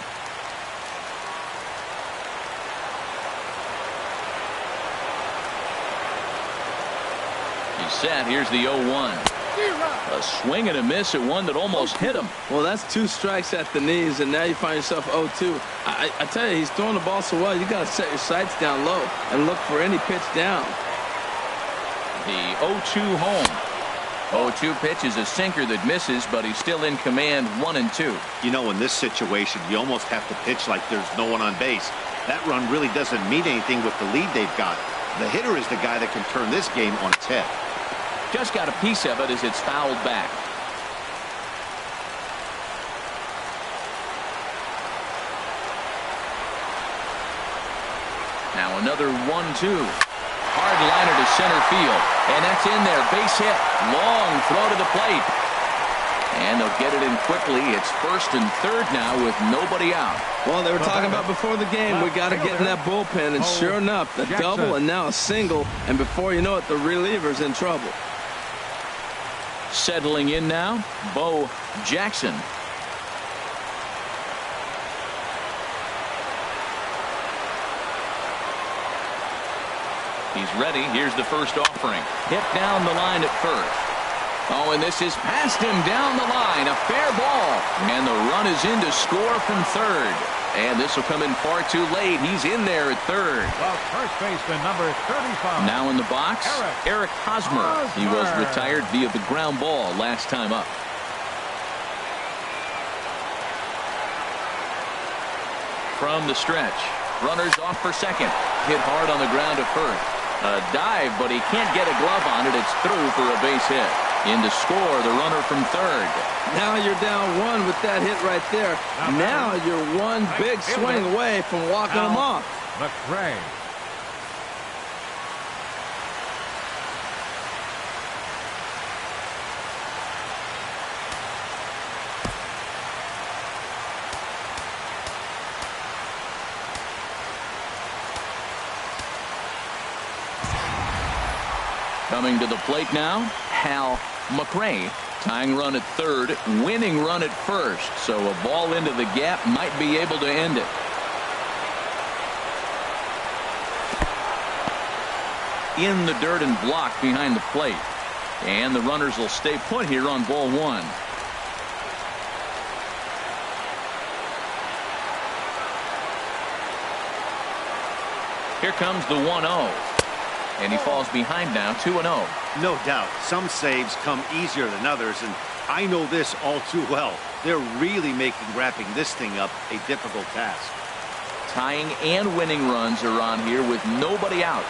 He's set. Here's the 0-1. A swing and a miss at one that almost hit him. Well, that's 2 strikes at the knees, and now you find yourself 0-2. I tell you, he's throwing the ball so well, you got to set your sights down low and look for any pitch down. The 0-2 home. 0-2 pitch is a sinker that misses, but he's still in command 1-2. You know, in this situation, you almost have to pitch like there's no one on base. That run really doesn't mean anything with the lead they've got. The hitter is the guy that can turn this game on its head. Just got a piece of it as it's fouled back. Now another 1-2. Hard liner to center field. And that's in there. Base hit. Long throw to the plate. And they'll get it in quickly. It's first and third now with nobody out. Well, they were talking about before the game, we got to get in that bullpen. And sure enough, the double and now a single. And before you know it, the reliever's in trouble. Settling in now, Bo Jackson. He's ready. Here's the first offering. Hit down the line at first. Oh, and this is past him down the line. A fair ball. And the run is in to score from third. And this will come in far too late. He's in there at third. Well, first baseman number 35. Now in the box, Eric Hosmer. He was retired via the ground ball last time up. From the stretch. Runners off for second. Hit hard on the ground to first. A dive, but he can't get a glove on it. It's through for a base hit. In to score, the runner from third. Now you're down one with that hit right there. Now you're one big swing away from walking him off. McRae. Coming to the plate now, Hal McRae. Tying run at third, winning run at first. So a ball into the gap might be able to end it. In the dirt and blocked behind the plate. And the runners will stay put here on ball one. Here comes the 1-0. And he falls behind now, 2-0. No doubt. Some saves come easier than others, and I know this all too well. They're really making wrapping this thing up a difficult task. Tying and winning runs are on here with nobody out.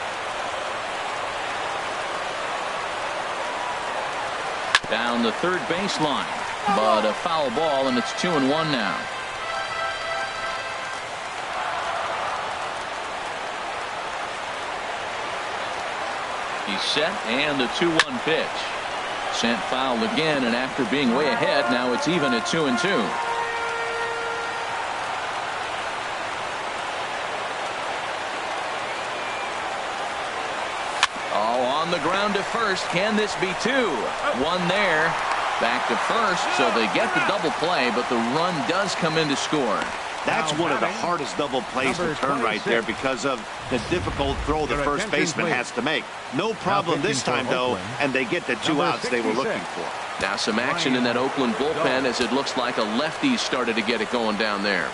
Down the third baseline, but a foul ball, and it's 2-1 now. He's set, and the 2-1 pitch. Sent foul again, and after being way ahead, now it's even at 2-2. Oh, on the ground to first. Can this be two? One there. Back to first, so they get the double play, but the run does come in to score. That's one of the hardest double plays to turn right there because of the difficult throw the first baseman has to make. No problem this time, though, and they get the 2 outs they were looking for. Now some action in that Oakland bullpen as it looks like a lefty started to get it going down there.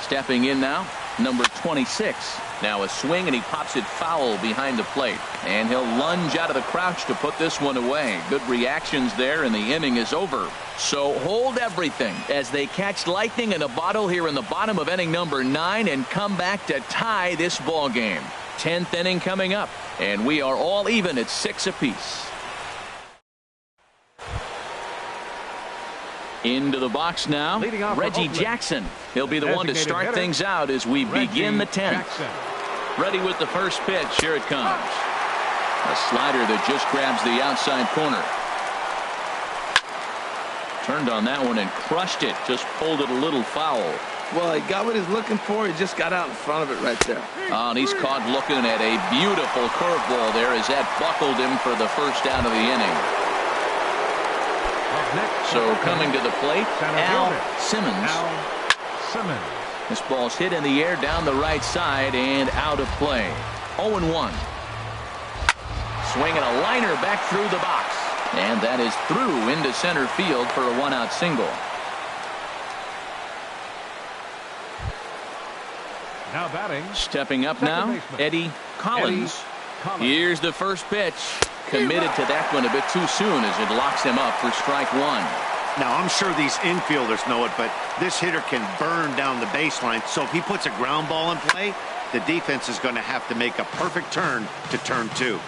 Stepping in now, number 26. Now a swing, and he pops it foul behind the plate. And he'll lunge out of the crouch to put this one away. Good reactions there, and the inning is over. So hold everything as they catch lightning in a bottle here in the bottom of inning number 9 and come back to tie this ball game. 10th inning coming up, and we are all even at 6 apiece. Into the box now, Reggie Jackson. He'll be the one to start things out as we begin the 10th. Ready with the first pitch. Here it comes. A slider that just grabs the outside corner. Turned on that one and crushed it. Just pulled it a little foul. Well, he got what he's looking for. He just got out in front of it right there. Oh, and he's caught looking at a beautiful curveball there as that buckled him for the first out of the inning. So coming to the plate, Al Simmons. This ball's hit in the air down the right side and out of play. 0-1. Swinging a liner back through the box. And that is through into center field for a 1-out single. Now batting. Stepping up now, Eddie Collins. Here's the first pitch. Committed to that one a bit too soon as it locks him up for strike one. Now, I'm sure these infielders know it, but this hitter can burn down the baseline. So if he puts a ground ball in play, the defense is going to have to make a perfect turn to turn 2.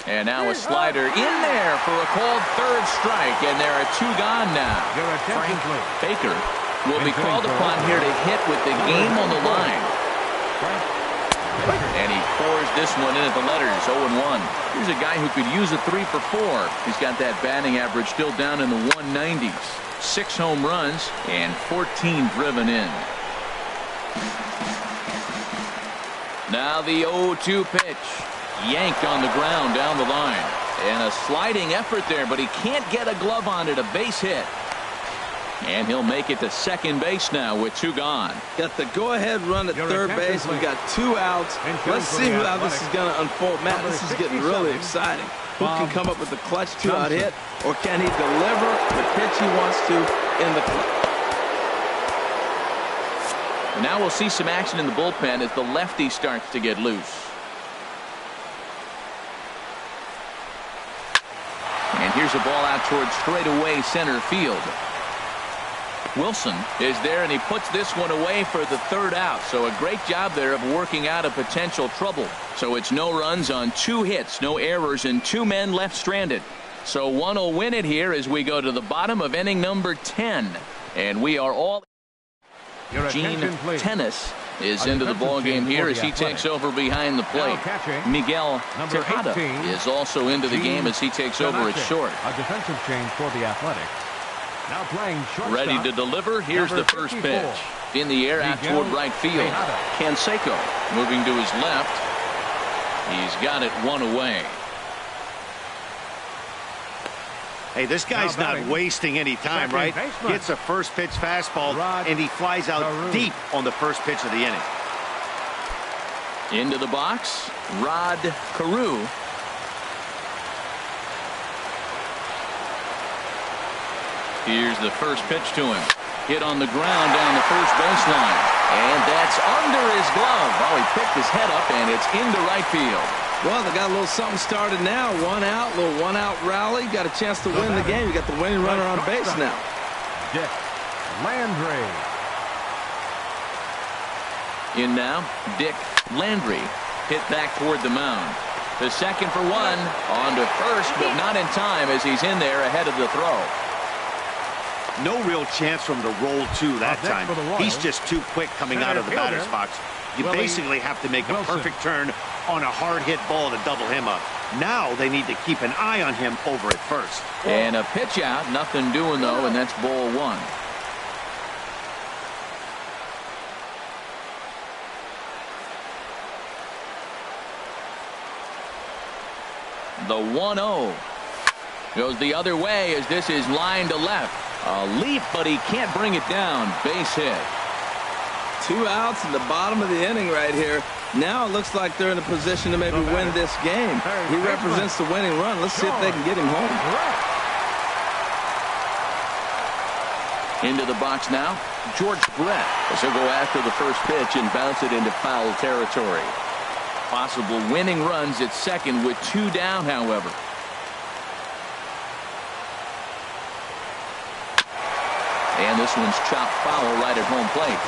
And now a slider in there for a called third strike, and there are 2 gone now. Frank Baker will be called upon here to hit with the game on the line. And he pours this one in at the letters, 0-1. Here's a guy who could use a 3 for 4. He's got that batting average still down in the 190s. 6 home runs and 14 driven in. Now the 0-2 pitch. Yanked on the ground down the line. And a sliding effort there, but he can't get a glove on it. A base hit. And he'll make it to second base now with 2 gone. Got the go-ahead run at third base. We got 2 outs. Let's see how this is going to unfold. Matt, this is getting really exciting. Who can come up with a clutch 2-out hit, or can he deliver the pitch he wants to in the plate? And now we'll see some action in the bullpen as the lefty starts to get loose. And here's a ball out towards straightaway center field. Wilson is there, and he puts this one away for the 3rd out. So a great job there of working out a potential trouble. So it's no runs on 2 hits, no errors, and 2 men left stranded. So one will win it here as we go to the bottom of inning number 10. And we are all... Gene Tennis is into the ball game here as he takes over behind the plate. Miguel Tejada is also into the game as he takes over at short. A defensive change for the Athletics. Now playing shortstop. Ready to deliver. Here's the first pitch. In the air out toward right field. Canseco moving to his left. He's got it 1 away. Hey, this guy's not wasting any time, right? Gets a first pitch fastball, and he flies out deep on the first pitch of the inning. Into the box, Rod Carew. Here's the first pitch to him. Hit on the ground down the first baseline. And that's under his glove. Well, he picked his head up, and it's into right field. Well, they got a little something started now. 1 out, little 1-out rally. Got a chance to win the game. You got the winning runner on base now. Dick Landry. In now, Dick Landry. Hit back toward the mound. The second for 1. On to first, but not in time as he's in there ahead of the throw. No real chance for him to roll 2 that time. He's just too quick coming out of the batter's box. You basically have to make a perfect turn on a hard hit ball to double him up. Now they need to keep an eye on him over at first. And a pitch out, nothing doing though, and that's ball 1. The 1-0 goes the other way as this is line to left. A leap, but he can't bring it down. Base hit. 2 outs in the bottom of the inning right here. Now it looks like they're in a position to maybe win this game. He represents the winning run. Let's see if they can get him home. Into the box now, George Brett. As he'll go after the first pitch and bounce it into foul territory. Possible winning runs at second with 2 down, however. And this one's chopped foul right at home plate.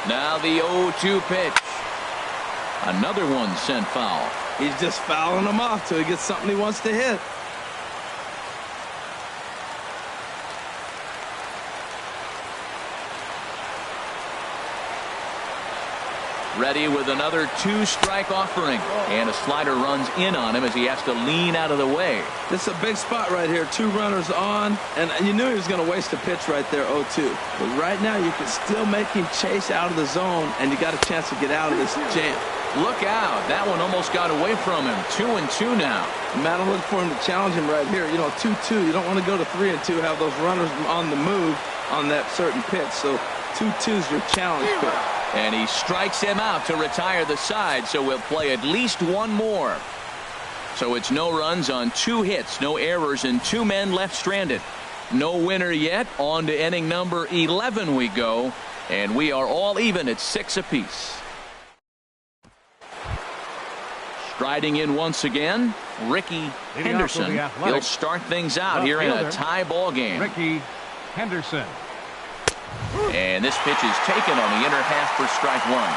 Now the 0-2 pitch. Another one sent foul. He's just fouling them off till he gets something he wants to hit. Ready with another 2-strike offering. And a slider runs in on him as he has to lean out of the way. This is a big spot right here. 2 runners on. And you knew he was going to waste a pitch right there, 0-2. But right now you can still make him chase out of the zone, and you got a chance to get out of this jam. Look out. That one almost got away from him. 2-2 now. Matt, I'm looking for him to challenge him right here. You know, 2-2. You don't want to go to 3-2, have those runners on the move on that certain pitch. So 2-2 is your challenge pitch. And he strikes him out to retire the side, so we'll play at least 1 more. So it's no runs on 2 hits, no errors, and 2 men left stranded. No winner yet. On to inning number 11 we go, and we are all even at 6 apiece. Striding in once again, Ricky Henderson. He'll start things out here in a tie ball game. Ricky Henderson. And this pitch is taken on the inner half for strike one.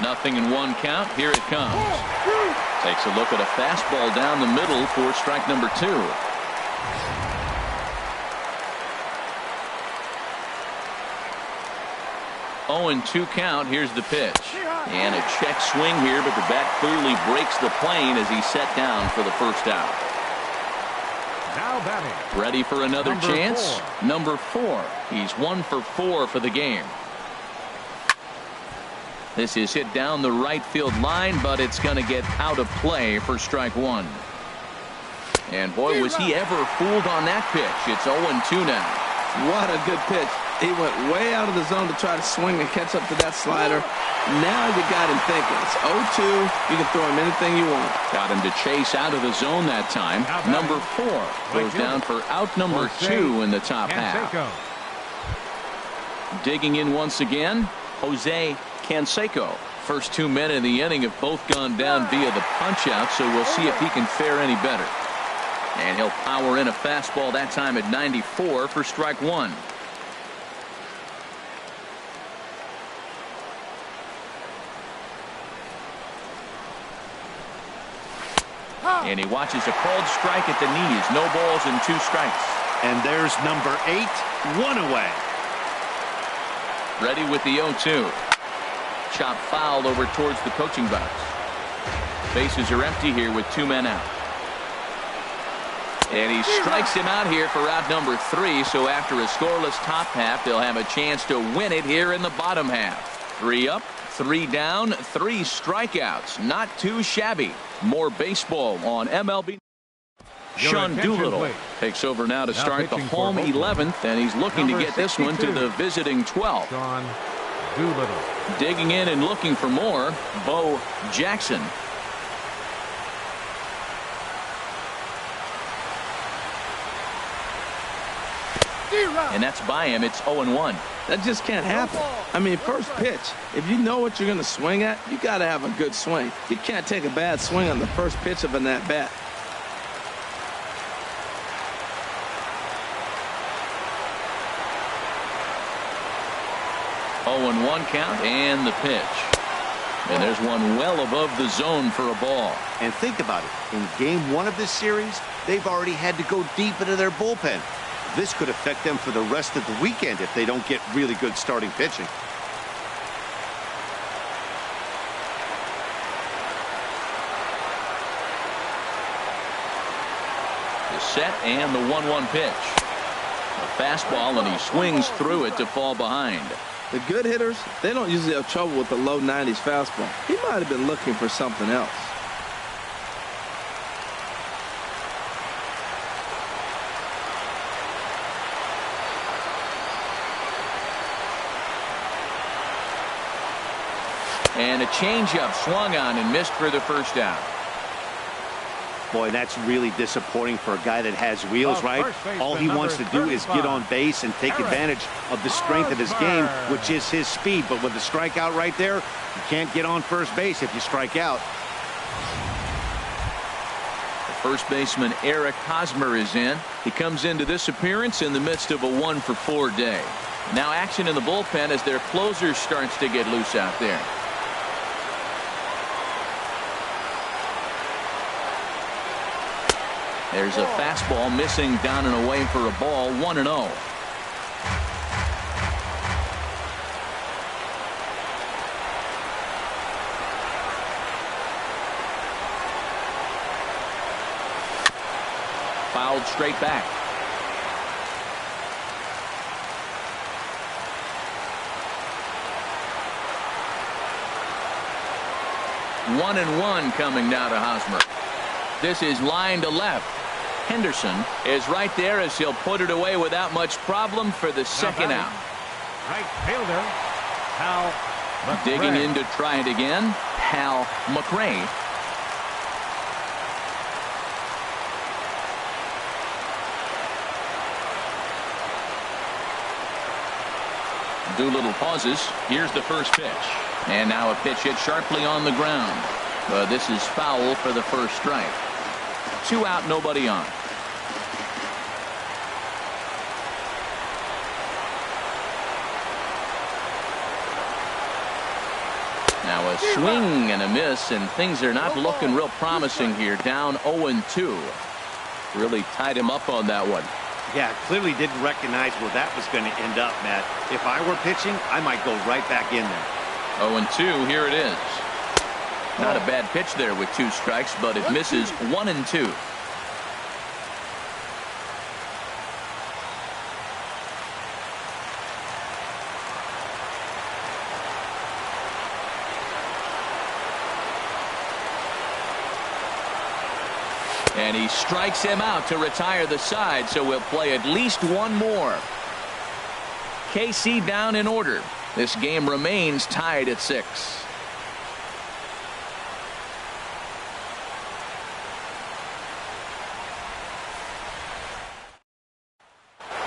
Nothing in one count. Here it comes. Takes a look at a fastball down the middle for strike number two. Oh, and 2 count. Here's the pitch. And a check swing here, but the bat clearly breaks the plane as he's set down for the first out. Now batting. Ready for another chance? Number 4. He's 1 for 4 for the game. This is hit down the right field line, but it's going to get out of play for strike one. And boy, was he ever fooled on that pitch. It's 0-2 now. What a good pitch. He went way out of the zone to try to swing and catch up to that slider. Now you got him thinking. It's 0-2. You can throw him anything you want. Got him to chase out of the zone that time. Number 4 goes down for out number 2 in the top half. Digging in once again, Jose Canseco. First 2 men in the inning have both gone down via the punch out, so we'll see if he can fare any better. And he'll power in a fastball that time at 94 for strike one. And he watches a called strike at the knees. No balls and 2 strikes. And there's number 8, 1 away. Ready with the 0-2. Chop foul over towards the coaching box. Bases are empty here with 2 men out. And he strikes him out here for out number 3. So after a scoreless top half, they'll have a chance to win it here in the bottom half. 3 up, 3 down, 3 strikeouts. Not too shabby. More baseball on MLB. Sean Doolittle takes over now to start the home 11th, and he's looking to get this one to the visiting 12th. Sean Doolittle. Digging in and looking for more, Bo Jackson. And that's by him. It's 0-1. That just can't happen. I mean, first pitch, if you know what you're going to swing at, you got to have a good swing. You can't take a bad swing on the first pitch of an at-bat. Oh, and 1 count and the pitch. And there's one well above the zone for a ball. And think about it. In game 1 of this series, they've already had to go deep into their bullpen. This could affect them for the rest of the weekend if they don't get really good starting pitching. The set and the 1-1 pitch. A fastball, and he swings through it to fall behind. The good hitters, they don't usually have trouble with the low 90s fastball. He might have been looking for something else. And a changeup swung on and missed for the first out. Boy, that's really disappointing for a guy that has wheels, right? All he wants to do is get on base and take advantage of the strength of his game, which is his speed. But with the strikeout right there, you can't get on first base if you strike out. The first baseman Eric Hosmer is in. He comes into this appearance in the midst of a 1-for-4 day. Now action in the bullpen as their closer starts to get loose out there. There's a fastball missing down and away for a ball. 1-0. Fouled straight back. One and one coming now to Hosmer. This is line to left. Henderson is right there as he'll put it away without much problem for the second out. Right fielder, Hal McRae. Digging in to try it again, Hal McRae. Doolittle pauses. Here's the first pitch. And now a pitch hit sharply on the ground. But this is foul for the first strike. 2 out, nobody on. Now a swing and a miss, and things are not looking real promising here. Down 0-2. Really tied him up on that one. Yeah, clearly didn't recognize where that was going to end up, Matt. If I were pitching, I might go right back in there. 0-2, here it is. Not a bad pitch there with 2 strikes, but it misses 1-2. And he strikes him out to retire the side, so we'll play at least one more. KC down in order. This game remains tied at 6.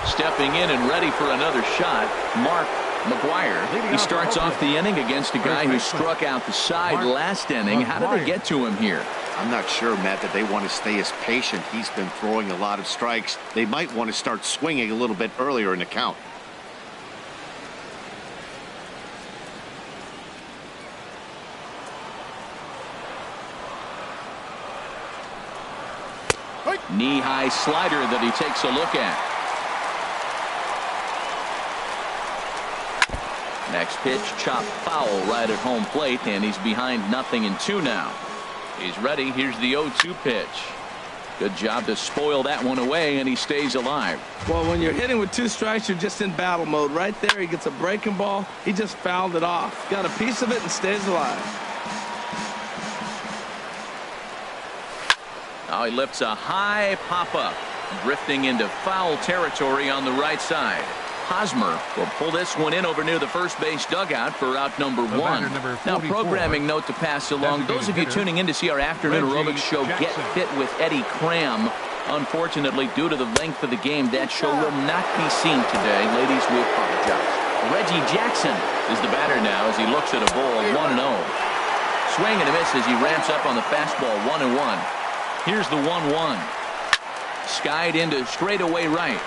Stepping in and ready for another shot, Mark McGuire. He starts off the inning against a guy who struck out the side last inning. How did they get to him here? I'm not sure, Matt, that they want to stay as patient. He's been throwing a lot of strikes. They might want to start swinging a little bit earlier in the count. Knee-high slider that he takes a look at. Next pitch, chopped foul right at home plate, and he's behind 0-2 now. He's ready. Here's the 0-2 pitch. Good job to spoil that one away, and he stays alive. Well, when you're hitting with 2 strikes, you're just in battle mode. Right there, he gets a breaking ball. He just fouled it off. Got a piece of it and stays alive. Now he lifts a high pop-up, drifting into foul territory on the right side. Hosmer will pull this one in over near the first base dugout for out number 1. Now, programming note to pass along. Those of you tuning in to see our afternoon aerobics show Get Fit with Eddie Cram. Unfortunately, due to the length of the game, that show will not be seen today. Ladies, we apologize. Reggie Jackson is the batter now as he looks at a ball 1-0. Swing and a miss as he ramps up on the fastball 1-1. Here's the 1-1. Skied into straightaway right.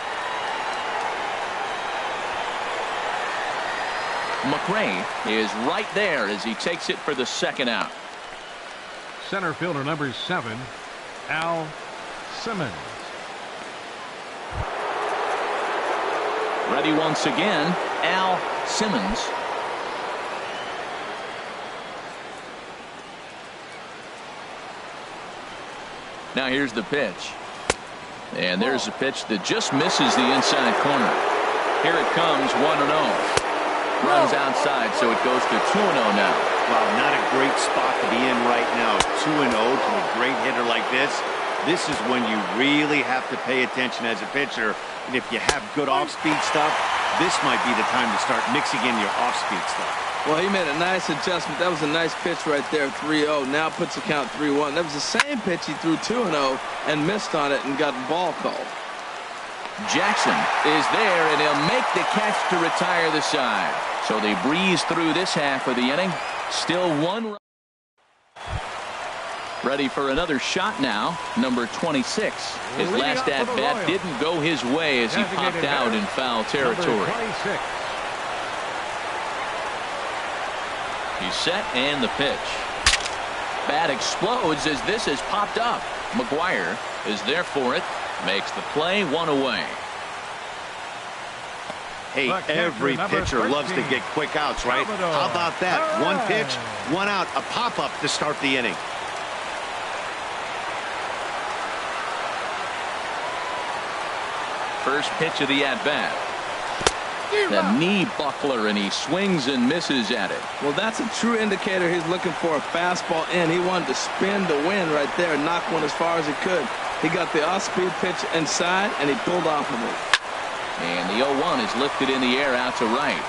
McRae is right there as he takes it for the second out. Center fielder number 7, Al Simmons. Ready once again, Al Simmons. Now here's the pitch. And there's a pitch that just misses the inside corner. Here it comes, 1-0. Runs outside, so it goes to 2-0 now. Wow, not a great spot to be in right now. 2-0 to a great hitter like this. This is when you really have to pay attention as a pitcher. And if you have good off-speed stuff, this might be the time to start mixing in your off-speed stuff. Well, he made a nice adjustment. That was a nice pitch right there, 3-0. Now puts the count 3-1. That was the same pitch he threw 2-0 and missed on it and got the ball called. Jackson is there, and he'll make the catch to retire the side. So they breeze through this half of the inning. Still 1 run. Ready for another shot now. Number 26. His last at-bat didn't go his way as he popped out in foul territory. He's set, and the pitch. Bat explodes as this is popped up. McGuire is there for it. Makes the play, 1 away. Hey, every pitcher loves to get quick outs, right? How about that? 1 pitch, 1 out, a pop-up to start the inning. First pitch of the at-bat. The knee buckler, and he swings and misses at it. Well, that's a true indicator he's looking for a fastball in. He wanted to spin to win right there, knock one as far as he could. He got the off-speed pitch inside, and he pulled off of it. And the 0-1 is lifted in the air out to right.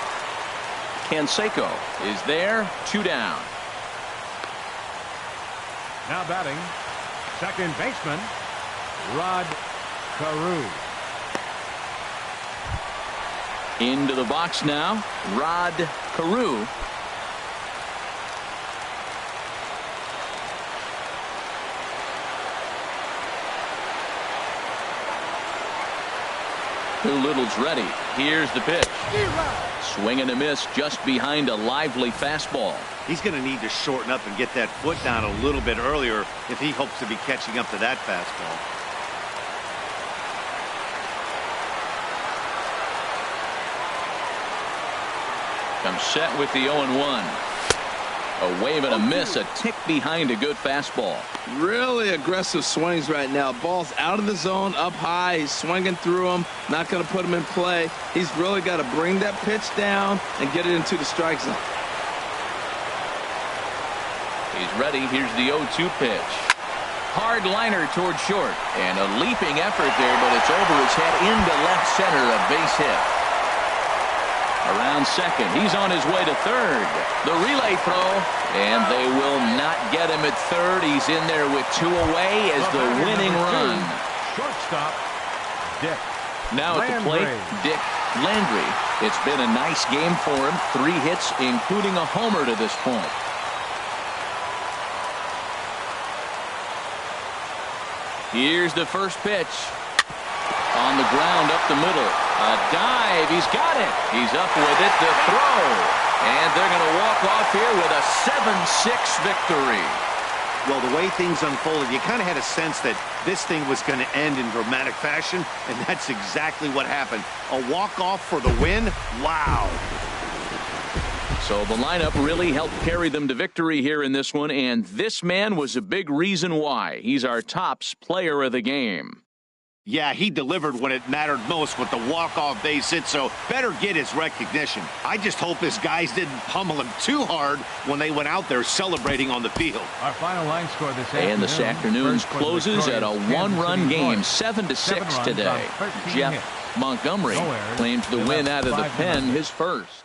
Canseco is there, 2 down. Now batting, second baseman, Rod Carew. Into the box now, Rod Carew. Doolittle's ready. Here's the pitch. Swing and a miss just behind a lively fastball. He's going to need to shorten up and get that foot down a little bit earlier if he hopes to be catching up to that fastball. Comes set with the 0-1. A wave and a miss, a tick behind a good fastball. Really aggressive swings right now. Ball's out of the zone, up high. He's swinging through them, not going to put him in play. He's really got to bring that pitch down and get it into the strike zone. He's ready. Here's the 0-2 pitch. Hard liner toward short. And a leaping effort there, but it's over his head into left center, a base hit. Around second, he's on his way to third. The relay throw, and they will not get him at third. He's in there with 2 away as the winning run. Shortstop, Dick. Now at the plate, Dick Landry. It's been a nice game for him. 3 hits, including a homer to this point. Here's the first pitch. On the ground up the middle. A dive. He's got it. He's up with it. The throw. And they're going to walk off here with a 7-6 victory. Well, the way things unfolded, you kind of had a sense that this thing was going to end in dramatic fashion, and that's exactly what happened. A walk-off for the win? Wow. So the lineup really helped carry them to victory here in this one, and this man was a big reason why. He's our tops player of the game. Yeah, he delivered when it mattered most with the walk-off base hit, so better get his recognition. I just hope his guys didn't pummel him too hard when they went out there celebrating on the field. Our final line score this afternoon. And this afternoon's closes at a 1-run game, 7-6 today. Jeff Montgomery claims the win out of the pen, his first.